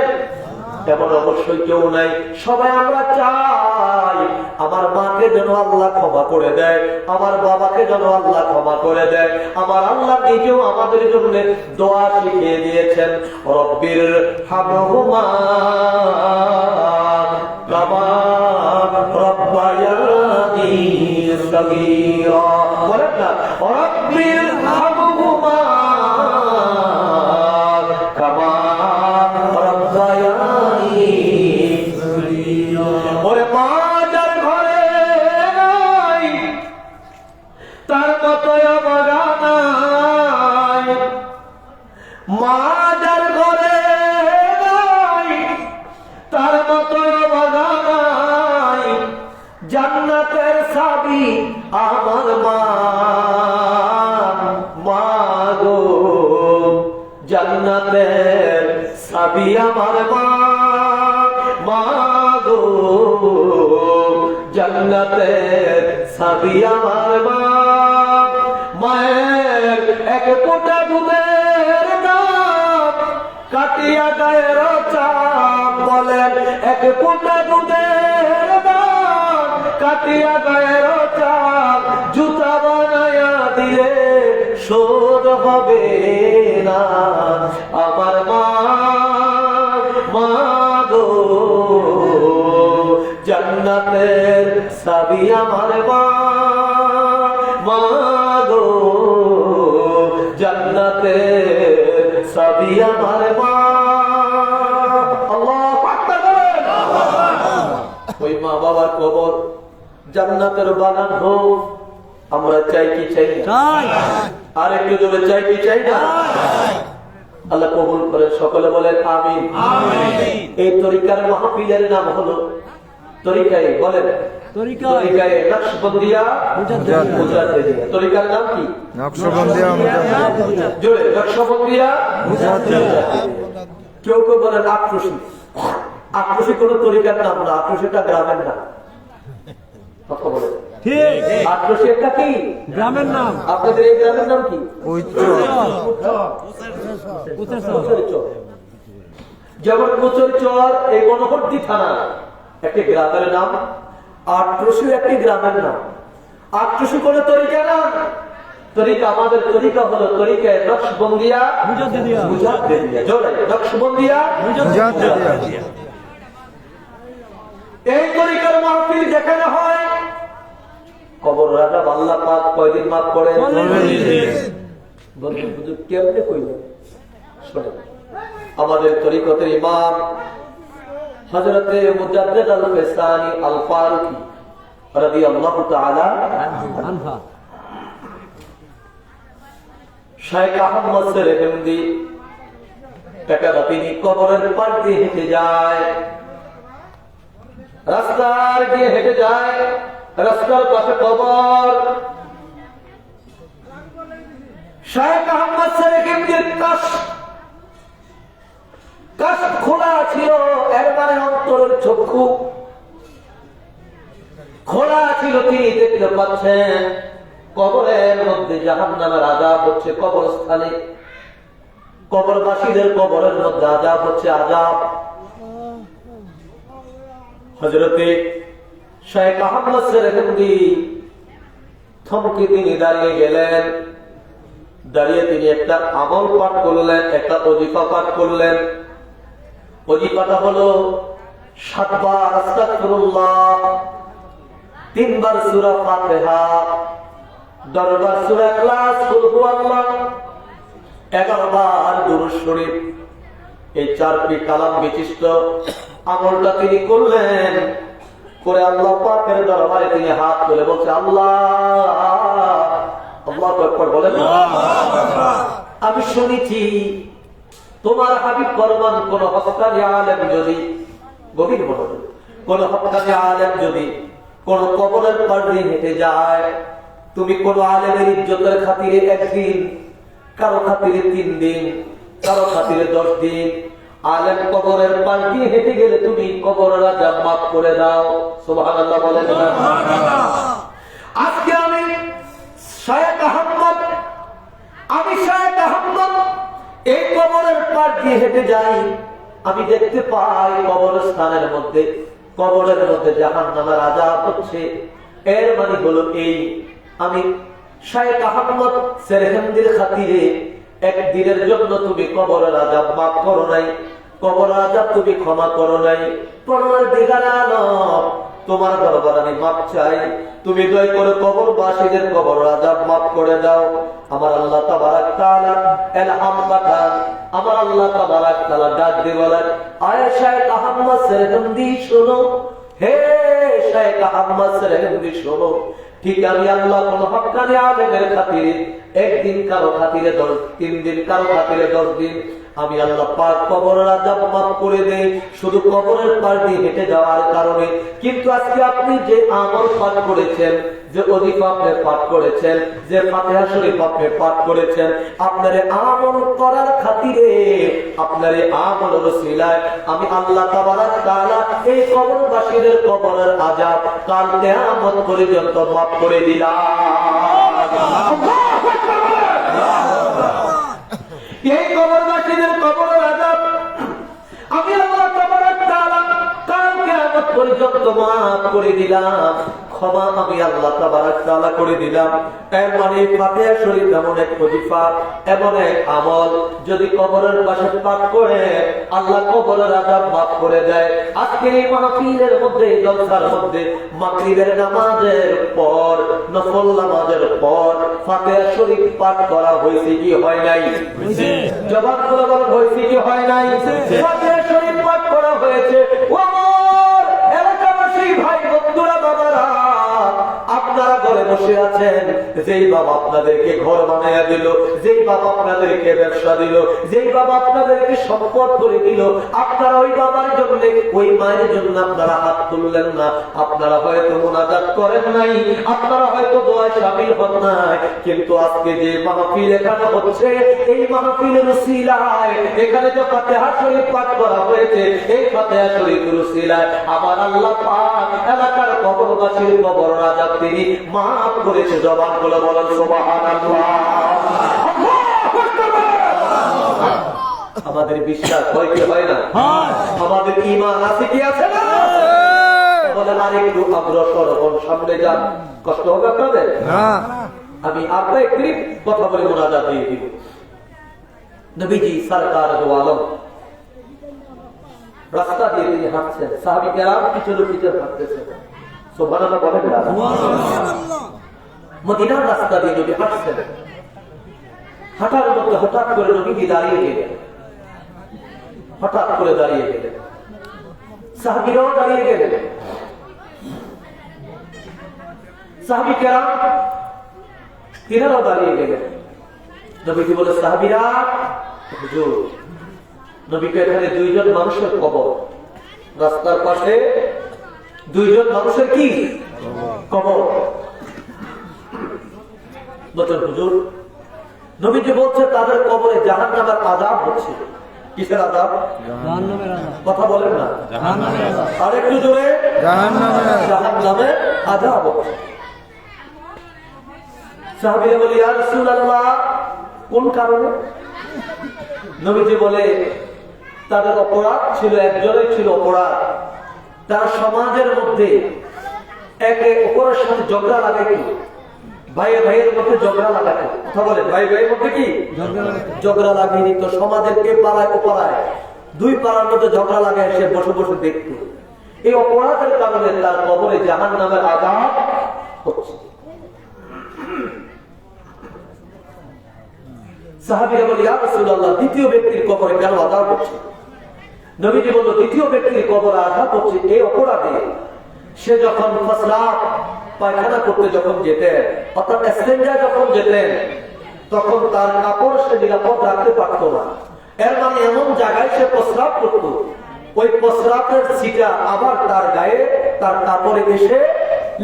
এমন অবশ্যই কেউ নাই। সবাই আমরা চাই আমার মাকে যেন আল্লাহ ক্ষমা করে দেয়, আমার বাবাকে যেন আল্লাহ ক্ষমা করে দেয়। আমার আল্লাহ নিজেও আমাদের জন্য দোয়া শিখিয়ে দিয়েছেন, রব্বির হামহুমা কামা রব্বায়ানি সগীরা। বলেন না, রব্বির হামহুমা কামা রব্বায়ানি। ওরে মা যার ঘরে নাই, তার মতো অবগা নাই। মা যার ঘরে নাই, তার মতো অবগা নাই। জান্নাতের চাবি আমার মা, মা গো, জান্নাতের চাবি আমার মা, মা গো, জান্নাতের চাবি আমার মা। মায়ের এক ফোঁটা দুধের দাম কাটিয়া গায়ের চাপ। বলেন, এক ফোঁটা দুধের দাম কাটিয়া গায়ের চাপ, জুতা বানায়া দিলে শোধ হবে না। আমার মা, মা গো, জান্নাতের চাবি আমার মা, মা গো, জান্নাতের চাবি আমার মা। আল্লাহু আকবার বলেন। ওই মা বাবার কবর জান্নাতের বাগান হোক, আমরা চাই কি চাই না? আর একটু জোরে চাই কি চাই না? আল্লাহ কবুল করে সকলে বলেন আমিন। এই তরিকার মাহফিলের নাম হলো তরিকায় বলেন তরিকায় নকশবন্দিয়া মুজাদ্দিদিয়া। তরিকার নাম কি? নকশবন্দিয়া মুজাদ্দিদিয়া। জোরে নকশবন্দিয়া মুজাদ্দিদিয়া। কেউ কেউ বলেন আক্রোশী। আক্রোশী কোন তরিকার নাম না, আক্রোশীটা গ্রামের নাম। কথা বলেন ঠিক। আক্রোশী একটা কি গ্রামের নাম। আপনাদের এই গ্রামের নাম কি? যেমন কোচরচর এই গণহট্টি থানা একটি গ্রামের নাম, আক্রোশী একটি গ্রামের নাম। আক্রোশী কোন তরিকা না, তরিকা আমাদের তরিকা হলো তরিকায় নকশবন্দিয়া মুজাদ্দিদিয়া। জোরে নকশবন্দিয়া মুজাদ্দিদিয়া। এই তরিকার মাহফিল যেখানে হয় কবর রাজা আল্লাহ পাক কয়দিন মাফ করে? কেমনে কইলেন শোনেন। আমাদের তরিকতের ইমাম হযরতে মুজাদ্দিদ আল ফেসানি আল ফারুকি রাদিয়াল্লাহু তাআলা আনহু শাইখ আহমদ সেরহিন্দি টাকা তিনি কবরের পাশ দিয়ে হেঁটে যায়, রাস্তার দিয়ে হেঁটে যায়, রাস্তার পাশে কবর। শাইখ আহমদ সেরহিন্দির কাশ খোলা ছিল, এর মানে অন্তরের চক্ষু খোলা ছিল। তিনি দেখতে পাচ্ছেন কবরের মধ্যে জাহান্নামের আযাব হচ্ছে, কবরস্থানে কবরবাসীদের কবরের মধ্যে আযাব হচ্ছে, আযাব। হযরতে শাইখ আহমদ সেরহিন্দি থমকে তিনি দাঁড়িয়ে গেলেন। দাঁড়িয়ে তিনি একটা আমল পাঠ করলেন, একটা ওজিফা পাঠ করলেন। ওজিফাটা হলো 7 বার আস্তাগফিরুল্লাহ, 3 বার সূরা ফাতিহা, 10 বার সূরা ইখলাস, কুল হুয়াল্লাহ, 11 বার দুরূদ শরীফ। এই 4টি কালাম বিশিষ্ট আমলটা তিনি করলেন। করে আল্লাহ পাকের দরবারে তিনি হাত তুলে বলছে আল্লাহ, আল্লাহু আকবার বলেন। আমি শুনেছি তোমার হাবিব ফরমান কোন হক্কানি আলেম যদি, গভীর মনোযোগ, কোন হক্কানি আলেম যদি কোন কবরের পাশ দিয়ে হেঁটে যায়, তুমি কোন আলেমের ইজ্জতের খাতিরে একদিন, কারো খাতিরে 3 দিন, কারো খাতিরে 10 দিন, আলেম কবরের পাশ দিয়ে হেঁটে গেলে তুমি কবরের আযাব মাফ করে দাও। সুবহানাল্লাহ বলেন। আজকে আমি শাইখ আহমদ এই কবরের পাশ দিয়ে হেঁটে যাই, আমি দেখতে পাই কবরস্থানের মধ্যে, কবরের মধ্যে জাহান্নামের আযাব হচ্ছে। এর মানে হলো এই, আমি শাইখ আহমদ সেরহিন্দির খাতিরে একদিনের জন্য তুমি কবরের আযাব মাফ করো নাই, কবরের আযাব তুমি ক্ষমা করো নাই। পরওয়ারদিগার আলম, তোমার দরবারে আমি মাফ চাই, তুমি দয়া করে কবরবাসীদের কবরের আযাব মাফ করে দাও। আমার আল্লাহ তাবারাক তাআলা এলহাম পাঠান। আমার আল্লাহ তাবারাক তাআলা ডাক দিয়ে বলেন, আয় শাইখ আহমদ সেরহিন্দি শোনো, হে শাইখ আহমদ সেরহিন্দি শোনো, ঠিক আমি আল্লাহ কোন হক্কানি আলেমের খাতিরে একদিন, কারো খাতিরে 3 দিন, কারো খাতিরে 10 দিন, আমি আল্লাহ পাক কবরের আযাব মাফ করে দেই শুধু কবরের পাশ দিয়ে হেঁটে যাওয়ার কারণে। কিন্তু আজকে আপনি যে আমল পাঠ করেছেন, যে ওজিফা আপনি পাঠ করেছেন, যে ফাতিহা শরীফ আপনি পাঠ করেছেন, আপনার আমল করার খাতিরে, আপনার আমলের ওসিলায় আমি আল্লাহ তাবারাক তাআলা এই কবরবাসীদের কবরের আযাব কাল কিয়ামত পর্যন্ত মাফ করে দিলাম। এই কবরবাসীদের কবরের আযাব আমি আল্লাহ তাবারাক তাআলা কাল কিয়ামত পর্যন্ত মাফ করে দিলাম, ক্ষমা আমি আল্লাহ তাবারাক তাআলা করে দিলাম। এর মানে ফাতিহা শরীফ এমন এক ওজিফা, এমন এক আমল, যদি কবরের পাশে পাঠ করে আল্লাহ কবরের আযাব মাফ করে দেয়। আজকের এই মাহফিলের মধ্যে, জলসার মধ্যে মাগরিবের নামাজের পর, নফল নামাজের পর ফাতিহা শরীফ পাঠ করা হয়েছে কি হয় নাই? জবাব করে বলেন, হয়েছে কি হয় নাই? ফাতিহা শরীফ পাঠ করা হয়েছে। ও আমার এলাকাবাসী ভাই বন্ধুরা, বাবারা, আপনার আপনারা ঘরে বসে আছেন, যেই বাবা আপনাদেরকে ঘর বানাইয়া দিল, যেই বাবা আপনাদেরকে ব্যবসা দিল, যেই বাবা আপনাদেরকে সম্পদ করে দিল, আপনারা ওই বাবার জন্য, ওই মায়ের জন্য আপনারা হাত তুললেন না। আপনারা হয়তো মুনাজাত করেন নাই, আপনারা হয়তো দোয়ায় শামিল হন নাই, কিন্তু আজকে যে মাহফিল এখানে হচ্ছে, এই মাহফিলের উসিলায় এখানে যে ফাতিহা শরীফ পাঠ করা হয়েছে, এই ফাতিহা শরীফের উসিলায় আমার আল্লাহ পাক এলাকার কবরবাসীর কবর রাজা তিনি মাফ করেছে। জবান বলে বলেন সুবহানাল্লাহ। আমাদের বিশ্বাস হয় কি হয় না? আমাদের ঈমান আছে কি আছে না? বলেন আরেকটু অগ্রসর হন, সামনে যান। কষ্ট হবে আপনাদের? আমি আপনার একটি কথা বলে মুনাজাত দিয়ে দিব। নবীজি সরকার দো আলম রাস্তা দিয়ে তিনি হাঁটছেন, সাহাবী কেরাম পিছনে পিছনে হাঁটতেছেন। সুবহানাল্লাহ বলেন না? মদিনার রাস্তা দিয়ে নবী হাঁটছেন, হাঁটার মধ্যে হঠাৎ করে নবীজি দাঁড়িয়ে গেলেন। হঠাৎ করে দাঁড়িয়ে গেলেন, সাহাবীরাও দাঁড়িয়ে গেলেন। সাহাবী কেরাম তিনারাও দাঁড়িয়ে গেলেন। নবীজি বলে, সাহাবীরা হুজুর, নবীকে এখানে দুইজন মানুষের কবর, রাস্তার পাশে দুইজন মানুষের কি কবর। বলছেন হুজুর, নবীজি বলছে তাদের কবরে জাহান্নামের আযাব হচ্ছে। কিসের আযাব? কথা বলেন না, আর একটু জোরে, জাহান্নামের আযাব হচ্ছে। সাহাবীরা বলে, ইয়া রাসূলুল্লাহ, কোন কারণে? নবীজি বলে, তাদের অপরাধ ছিল, একজনের ছিল অপরাধ, তার সমাজের মধ্যে একে অপরের সাথে ঝগড়া লাগাই, ভাই ভাইয়ের মধ্যে ঝগড়া লাগাতো। কথা বলেন, ভাই ভাইয়ের মধ্যে কি ঝগড়া লাগিয়ে তো সমাজের কে পাড়ায় ওপাড়ায় দুই পাড়ার মধ্যে ঝগড়া লাগায় সে বসে বসে দেখত। এই অপরাধের কারণে তার কবরে জাহান্নামের আযাব হচ্ছে। সাহাবীরা বলে, ইয়া রাসূলুল্লাহ, দ্বিতীয় ব্যক্তির কবরে কেন আযাব হচ্ছে? নবীজি বলল, দ্বিতীয় ব্যক্তির কবরে আযাব হচ্ছে এই অপরাধে, সে যখন প্রস্রাব পায়খানা করতে যখন যেতেন, অর্থাৎ এক্সচেঞ্জার যখন যেতেন, তখন তার কাপড় সে নিরাপদ রাখতে পারত না। এর মানে এমন জায়গায় সে প্রস্রাব করত, ওই প্রস্রাবের ছিটা আবার তার গায়ে, তার কাপড়ে এসে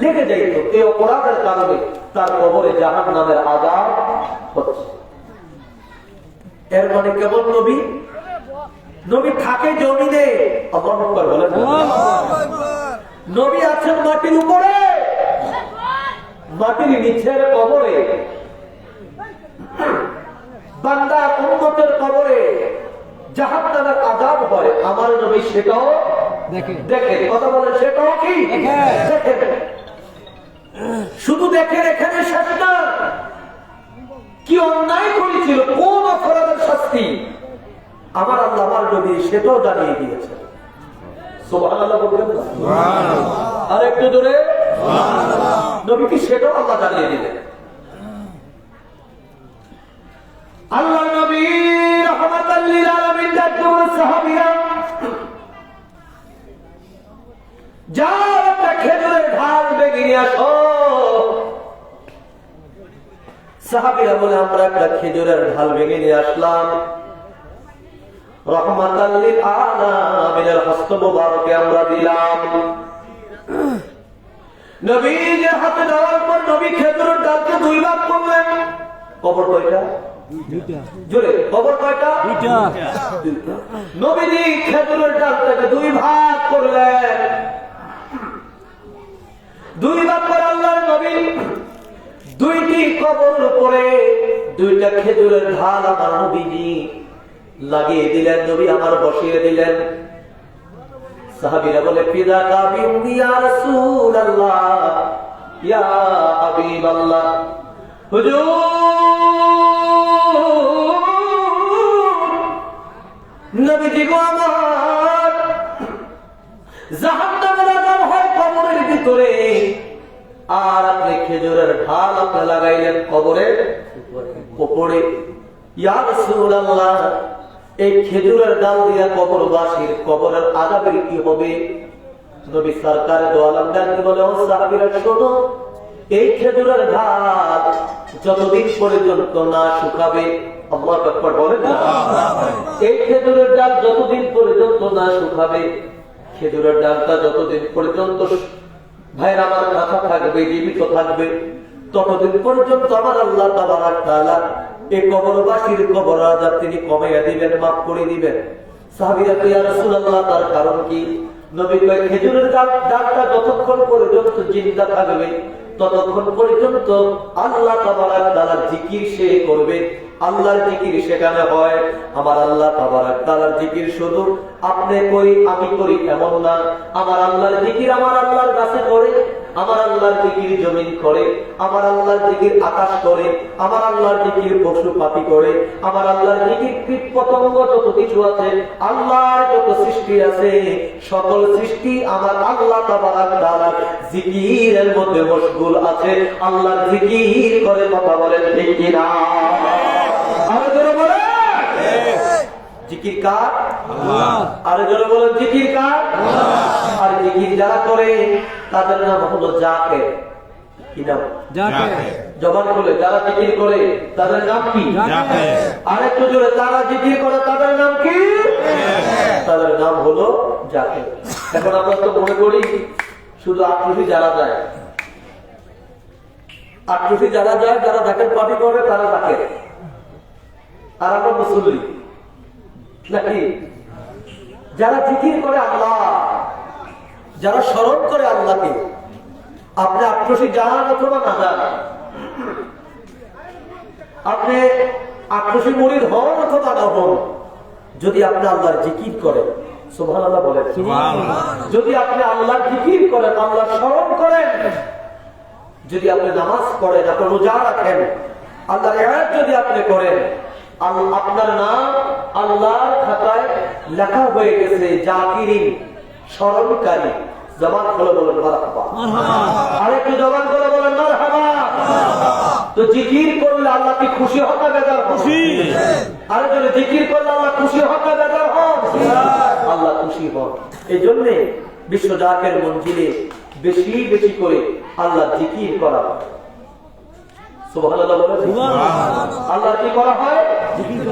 লেগে যাইত। এই অপরাধের কারণে তার কবরে জাহান্নামের আযাব হচ্ছে। এর মানে কেবল নবী, নবী থাকে জমিনে, আল্লাহু আকবার বলেন, নবী আছেন মাটির উপরে, মাটির নিচের কবরে, বান্দা উম্মতের কবরে জাহান্নামের আযাব হয়। আমার নবী সেটাও দেখে। কথা বলেন, সেটাও কি দেখেন? শুধু দেখেন, এখানে শেষ না। কি অন্যায় করেছিল, কোন অপরাধের শাস্তি আমার আল্লাহ আমার নবী সেটাও জানিয়ে দিয়েছে। সুবহানাল্লাহ বলবেন না? আর একটু জোরে, নবী কি সেটাও আল্লাহ জানিয়ে দিলেন। আল্লাহ নবী রাহমাতাল লিল আলামিন ডাকতেন, সাহাবীরা যাও একটা খেজুরের ঢাল ভেঙে নিয়ে আসো। সাহাবীরা বলে, আমরা একটা খেজুরের ঢাল ভেঙে নিয়ে আসলাম। রহমাতাল লিল আলামিনের হস্ত মোবারকে আমরা দিলাম। নবীর হাতে দেওয়ার পর নবী খেজুরের ডালকে দুই ভাগ করলেন। কবর কয়টা? জোরে, কবর কয়টা? নবীজি খেজুরের ডালটাকে দুই ভাগ করলেন। দুই ভাগ করে আল্লাহর নবী দুইটি কবরের উপরে দুইটা খেজুরের ঢাল আমার নবীজি লাগিয়ে দিলেন, নবী আমার বসিয়ে দিলেন। সাহাবীরা বলে, ফিদাকা বিউমি ইয়া রাসূলুল্লাহ, ইয়া হাবিবাল্লাহ, হুজুর নবীজি গো আমার, জাহান্নামের আযাব হয় কবরের ভিতরে, আর আপনি খেজুরের ঢাল আপনি লাগাইলেন কবরের উপরে। ইয়া রাসূলুল্লাহ, এই খেজুরের ডাল দিয়া কবরবাসীর কবরের আযাবের কি হবে? নবী সরকার দো আলম ডাকতে বলে, ও সাহাবীরা শোনো, এই খেজুরের গাছ যতদিন পর্যন্ত না শুকাবে, আল্লাহু আকবার বলেন না, এই খেজুরের ডাল যতদিন পর্যন্ত না শুকাবে, খেজুরের ডালটা যতদিন পর্যন্ত ভাইয়ের আমার কাঁচা থাকবে, জীবিত থাকবে, ততদিন পর্যন্ত আমার আল্লাহ তাবারক তাআলা এই কবরবাসীর কবর আযাব তিনি কমাইয়া দিবেন, মাফ করে দিবেন। সাহাবীরা কয়, ইয়া রাসূলুল্লাহ, তার কারণ কি? নবী কয়, খেজুরের ডালটা যতক্ষণ পর্যন্ত জিন্দা থাকবে ততক্ষণ পর্যন্ত আল্লাহ তাবারক তাআলার জিকির সে করবে। আল্লাহর জিকির সেখানে হয়। আমার আল্লাহ তাবারক তাআলার জিকির শুধু আপনি করি আমি করি এমন না। আমার আল্লাহর জিকির আমার আল্লাহর কাছে করে, আমার আল্লাহর জিকির জমিন করে, আমার আল্লাহর জিকির আকাশ করে, আমার আল্লাহর জিকির পশু পাখি করে, আমার আল্লাহর জিকির কীট পতঙ্গ যত কিছু আছে, আল্লাহর যত সৃষ্টি আছে, সকল সৃষ্টি আমার আল্লাহ তাবারক তাআলার জিকিরের মধ্যে মশগুল আছে। আল্লাহর জিকির করে, কথা বলেন ঠিক কিনা? আরো জোরে বলেন, জিকির কার? আল্লাহ। আরো জোরে বলেন, জিকির কার? আল্লাহ। আর জিকির যারা করে তাদের নাম হলো জাকির। কি নাম? জাকির। জবান খুলে যারা জিকির করে তাদের নাম কি? জাকির। আরেকটু জোরে, যারা জিকির করে তাদের নাম কি? তাদের নাম হলো জাকির। এখন আমরা তো মনে করি শুধু আটরশি যারা যায়, আটরশি যারা যায়, যারা জাকির পার্টি করে তারা জাকির, আর আমরা মুসল্লি নাকি? যারা জিকির করে আল্লাহ, যারা স্মরণ করে আল্লাহকে, আপনি আটরশি জানান অথবা না জানান, আপনি আটরশি মুরিদ হন অথবা না হন, যদি আপনি আল্লাহর জিকির করেন, সুবহানাল্লাহ বলেন, যদি আপনি আল্লাহর জিকির করেন, আল্লাহ স্মরণ করেন, যদি আপনি নামাজ পড়েন, আপনি রোজা রাখেন, আল্লাহর ইবাদত যদি আপনি করেন, আপনার নাম আল্লাহর খাতায় লেখা হয়ে গেছে জাকিরিন, স্মরণকারী। জবান খুলে বলেন মারহাবা। আরেকটু জবান খুলে বলেন মারহাবা। তো জিকির করলে আল্লাহ কি খুশি হন না বেজার হন? আরে যদি জিকির করলে আল্লাহ খুশি হন না বেজার হন? আল্লাহ খুশি হন। এই জন্যে বিশ্ব জাকের মঞ্জিলে বেশি বেশি করে আল্লাহ জিকির করা হয়। সুবহানাল্লাহ বলেন। আল্লাহ কি করা হয়?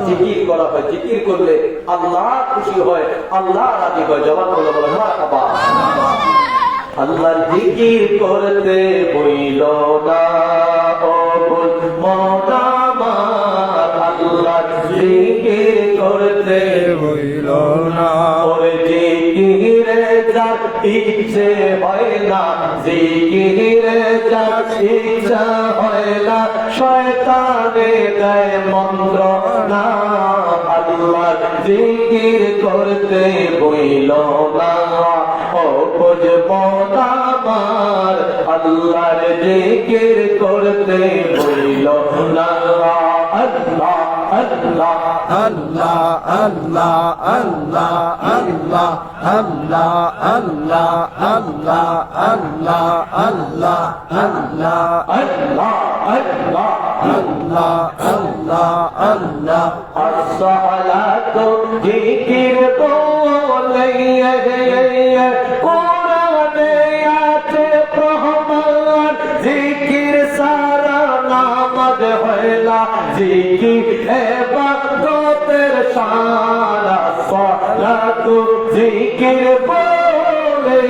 জিকির করা হয়। জিকির করলে আল্লাহ খুশি হয়, আল্লাহ রাজি হয়। জবান খুলে বলেন মারহাবা। আল্লাহর জিকির করতে বইল না ও মন আমার, আল্লাহর জিকির করতে বইল না ওরে জিকিরে যার ইচ্ছে হয় না, জিকিরে যার ইচ্ছা হয় না, শয়তানে দেয় মন্ত্র না। আল্লাহর জিকির করতে বইল না ও আমার, আল্লাহর জিকির করতে বইল না। আল্লাহ আল্লাহ আল্লাহ আল্লাহ আল্লাহ আল্লাহ আল্লাহ আল্লাহ আল্লাহ আল্লাহ আল্লাহ আল্লাহ আল্লাহ আল্লাহ আল্লাহ আল্লাহ আল্লাহ আসসালাতু জিকির বলে কোরআনে আছে প্রমাণ, জিকির সারা নামাজ হয় না, জিকির ইবাদতের শান। আসসালাতু জিকির বলে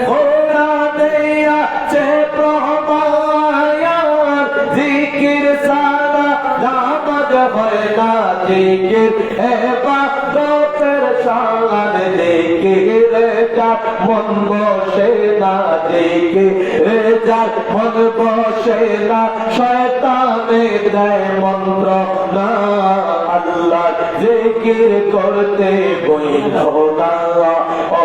কোরআনে আছে প্রমাণ, জিকির সারা নামাজ হয় না, জিকির ইবাদতের শান। জিকির যার মন বসে না, জিকির যার মন বসে না, শয়তানে দেয় মন্ত্র না। আল্লাহ জিকির করতে বইল না ও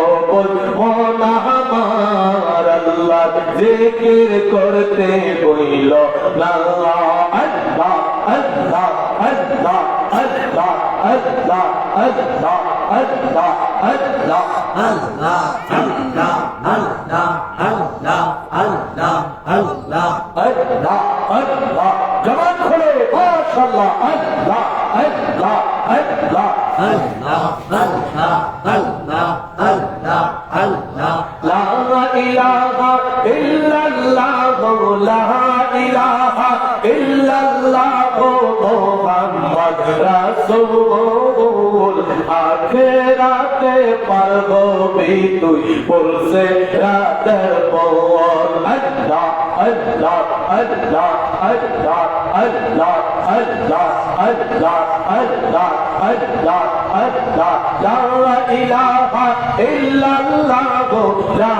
মন আমার, আল্লাহ জিকির করতে বইল না। আল্লাহ আল্লাহ আল্লাহ আল্লাহ আল্লাহ আল্লাহ আল্লাহ আল্লাহ আল্লাহ আল্লাহ আল্লাহ আল্লাহ আল্লাহ আল্লাহ আল্লাহ আল্লাহ। জবান খুলে মাশাআল্লাহ। আল্লাহ আল্লাহ আল্লাহ লা ইলাহা ইল্লাল্লাহ লা ইলাহা ইল্লাল্লাহ মুহাম্মদ রাসূল আখিরাতে পারবি তুই বলছে রাতের পর আল্লাহ আল্লাহ আল্লাহ আল্লাহ আল্লাহ আল্লাহ আল্লাহ আল্লাহ আল্লাহ আল্লাহ লা ইলাহা ইল্লাল্লাহ লা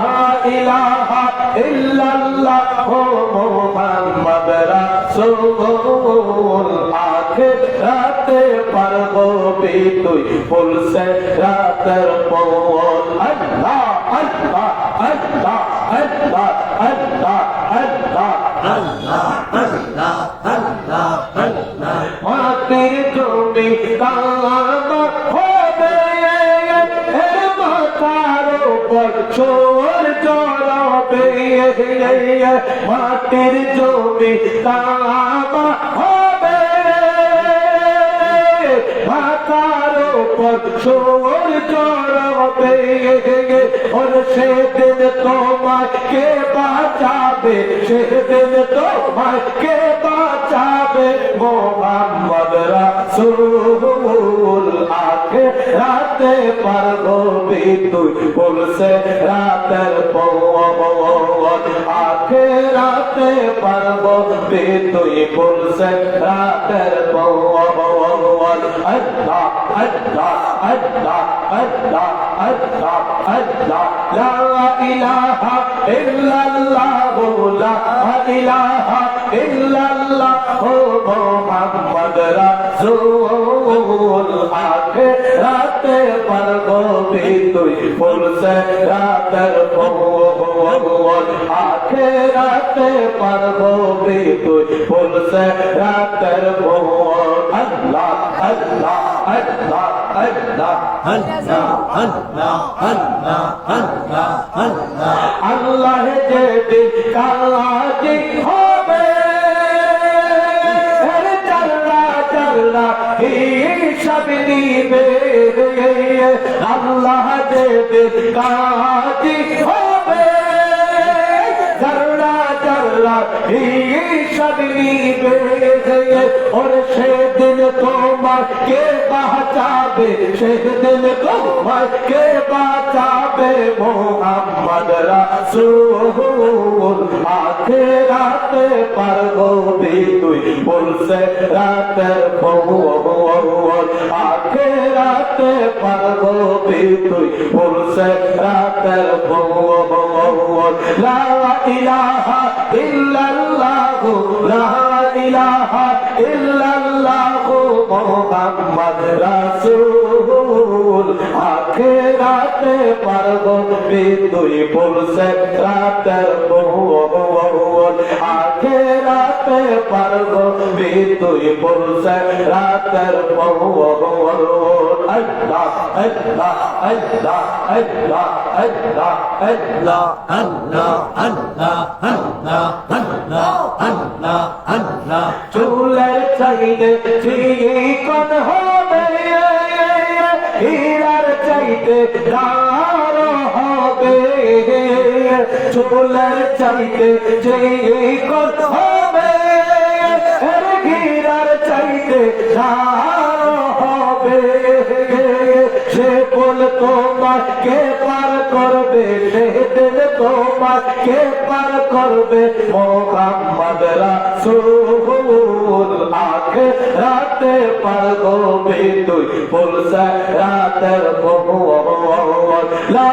ইলাহা ইল্লাল্লাহ মুহাম্মদ রাসূল আখিরাতে পারবি তুই বলছে রাতের পর আল্লাহ আল্লাহ আল্লাহ আল্লাহ আল্লাহ আল্লাহ মাটির জমি কালাম হবে মাথার উপর চোর চড়বে মাটির জমি কালাম হবে মাথার উপর চোর চড়বে और সেদিন তোমাকে বাঁচাবে সেদিন তোমাকে বাঁচাবে মোহাম্মদ রাসূল আখিরাতে পারবি তুই বলছে রাতের পর আখিরাতে পারবি তুই বলছে রাতের পর আল্লাহ আল্লাহ আল্লাহ আল্লাহ আল্লাহ আল্লাহ লা ইলাহা ইল্লাল্লাহ লা ইলাহা ইল্লাল্লাহ মুহাম্মদ রাসূল আখিরাতে পারবি তুই বলছে রাতের পর আখিরাতে পারবি তুই বলছে রাতের পর আল্লাহ আল্লাহ আল্লাহ আল্লাহ আল্লাহ যেদিন কালাজি হবে জাল্লা হিসাব নিবে আল্লাহ যেদিন কালাজি হবে জাল্লা হিসাব নিবে और সেদিন তোমাকে বাঁচাবে সেদিন তোমাকে বাঁচাবে মোহাম্মদ রাসূল আখিরাতে পারবি তুই বলছে রাতের পর আখিরাতে পারবি তুই বলছে রাতের পর লা ইলাহা ইল্লাল্লাহ লা ইলাহা ইল্লাল্লাহ মুহাম্মদ রাসূল আখিরাতে পারবি তুই বলছে রাতের পর আখিরাতে পারবি তুই বলছে রাতের পর আল্লাহ আল্লাহ আল্লাহ আল্লাহ আল্লাহ আল্লাহ আল্লাহ আল্লাহ আল্লাহ আল্লাহ আল্লাহ চুলের চাইতে চিকন হবে হীরার চাইতে গাঢ় হবে চুলের চাইতে চিকন হবে হীরার চাইতে গাঢ় হবে সে বল তোমাকে পার করবে সেদিন তোমাকে পার করবে মোহাম্মদ রাসূল আখিরাতে পারবি তুই বলছে রাতের পর লা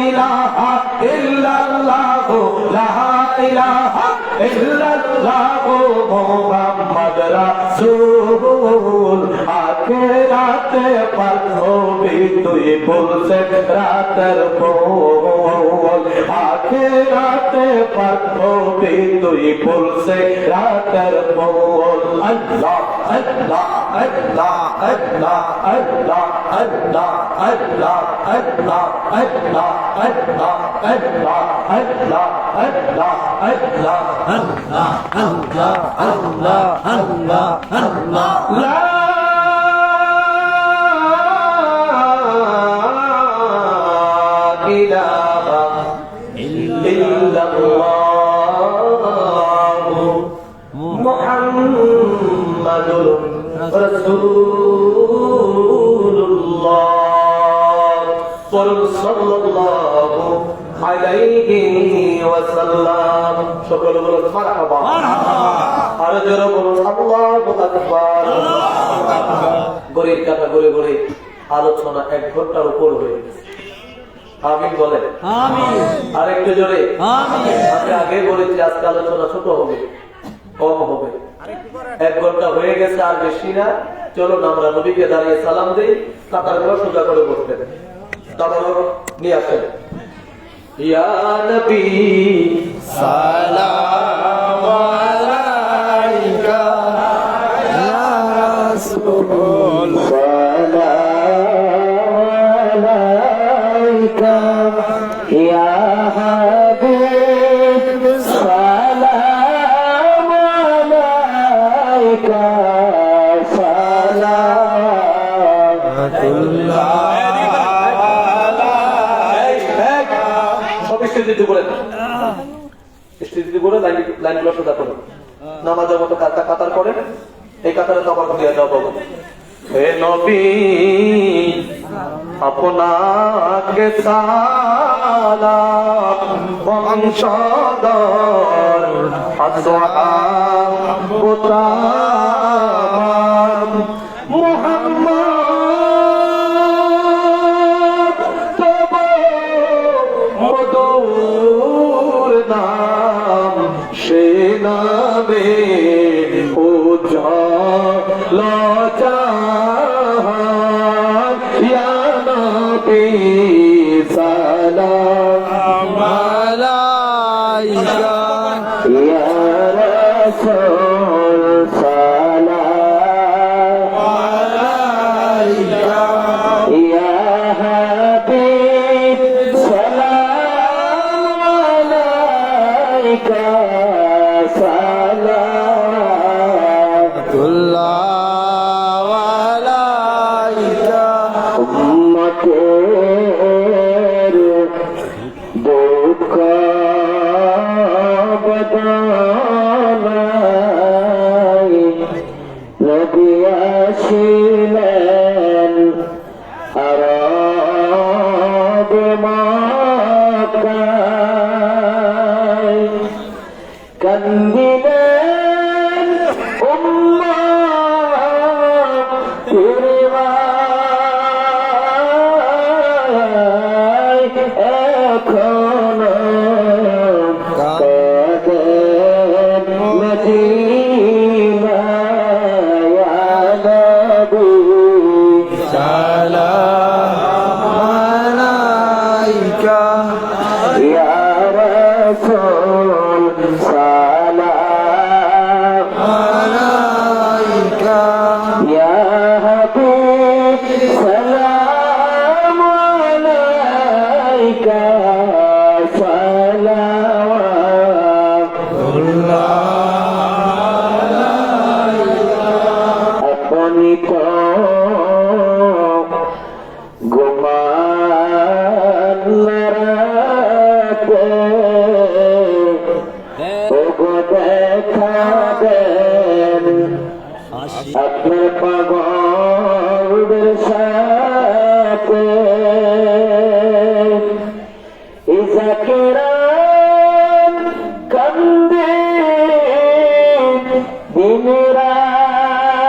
ইলাহা ইল্লাল্লাহ লা ইলাহা ইল্লাল্লাহ মুহাম্মদ রাসূল আখিরাতে পারবি তুই বলছে রাতের পর আখিরাতে পারবি তুই বলছে রাতের পর আল্লাহ আল্লাহ আল্লাহ আল্লাহ আল্লাহ আল্লাহ আল্লাহ আল্লাহ আল্লাহ আল্লাহ আল্লাহ আল্লাহ আল্লাহ আল্লাহ আল্লাহ আল্লাহ আল্লাহ আল্লাহ আল্লাহ লা মুহাম্মাদুর রাসূলুল্লাহ সাল্লাল্লাহু আলাইহি ওয়াসাল্লাম। সকল বলুন মারহাবা। আর জোরে বলুন আল্লাহু আকবার। গরিব কথা করে করে আলোচনা 1 ঘন্টার উপর হয়ে গেছে। আমিন বলেন। আমিন। আর একটু জোরে আমিন। আমি আগে বলেছি আজকে আলোচনা ছোট হবে, কম হবে। 1 ঘন্টা হয়ে গেছে, আর বেশি না। চলুন আমরা নবীকে দাঁড়িয়ে সালাম দেই, কাতারগুলো সোজা করে বসবেন। তাবারক নিয়ে আসেন। ইয়া নবী সালাম আলাইকা ইয়া রাসূল সালাম আলাইকা ইয়া হাবিব সালাম আলাইকা সালাতুল্লাহ। লাইনগুলো সোজা করুন, নামাজের মতো কাতার করেন। এই কাতারে তো আবার দিয়ে যাবো। হে নবী আপনাকে সালাম, বংশধর আসহাবু তাম মুহাম্মদ তব মধুর নাম, সে নামে উজ্জ্বল জাহান। ইয়া নবী সালাম আলাইকা ইয়া রাসূল সালাম আলাইকা ইয়া হাবিব সালাম আলাইকা সালাতুল্লাহ আলাইকা। উম্মতের দুঃখ বদনায় নবী আসিলেন আরব মক্কায়, কান্দিলেন উম্মত পরিবার, এখনো কাঁদেন মদিনায়। ইয়া নবী সালাম আলাইকা ইয়া রাসূল সালাম আলাইকা ইয়া হাবিব সালাম আলাইকা সালাওয়াতুল্লাহ। আপনি তো গুমান রাতে ওগো দেখা দেন আপনার পাগলদের সাথে। ইজাকিরান কান্দে দিন রাতে,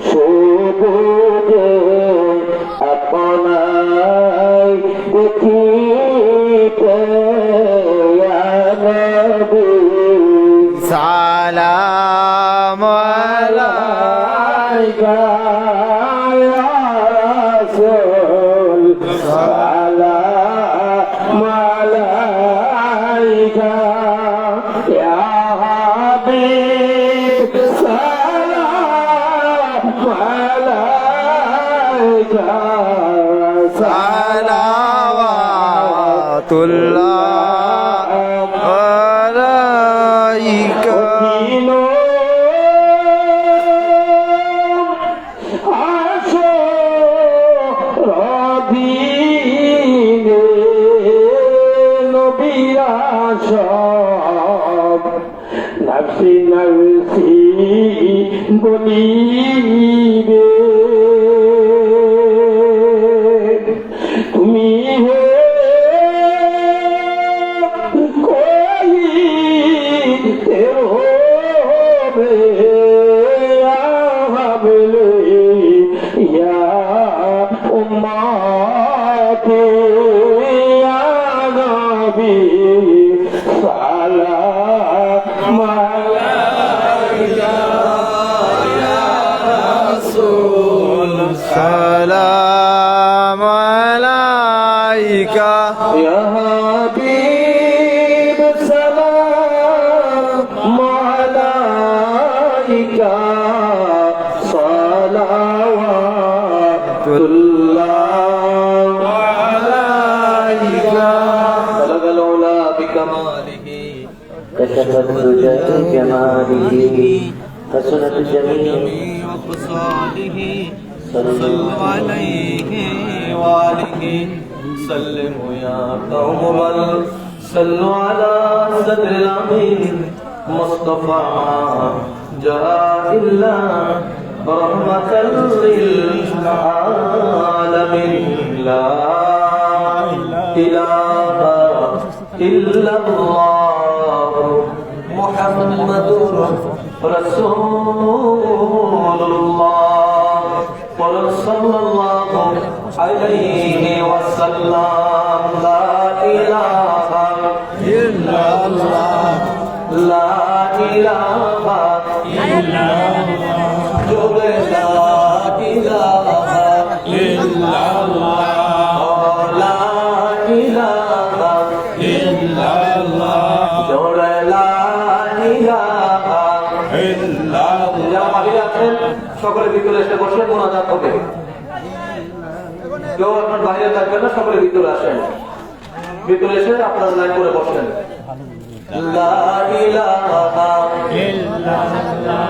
সবুজে আপনায় দেখিতে। ইয়া নবী সালাম আলাইকা ইয়া রাসূল সালাম আলাইকা ইয়া হাবিব সালাম আলাইকা সালাওয়াতুল্লাহ আলাইকা। আসো রবিনে নবী আসো নাফসি নাফসি বলিবে তুমি হে কোই তেরো বে আহবলে ইয়া উম্মতে ইয়া নবী সালাম আলাইকা ইয়া রাসূল সালাম আলাইকা ইয়া হাবিব সালাম আলাইকা সালাওয়াতুল্লাহ আলাইকা বলগল উলা বিকামালিহি كشفت دجى جماله حسنت جميع خصاله صلوا عليه وآله سلموا يا قوم بل صلوا على صدر الأمين مصطفى جاء الله رحمة للعالمين لا إله إلا الله محمد رسول الله صلى الله عليه وسلم لا إله إلا الله لا إله إلا الله لا إله إلا الله لا إله إلا الله لا إله إلا الله সকলে ভিতরে এসে বসে মোনাজাত হবে কেউ আপনার বাইরে থাকবেন না সকলে ভিতরে আসেন ভিতরে এসে আপনার লাইন করে বসেন لا إله إلا الله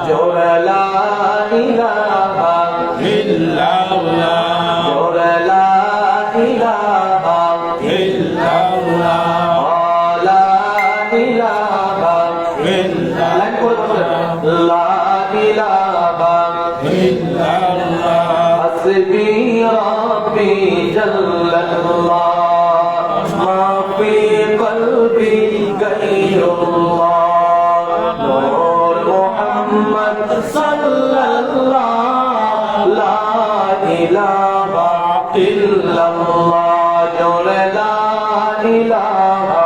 جورا لا إله إلا الله جورا لا إله إلا الله لا إله إلا الله لا إله إلا الله حسبي ربي جل الله ما في قلبي غير الله نور محمد صلى الله لا إله إلا الله جل لا إله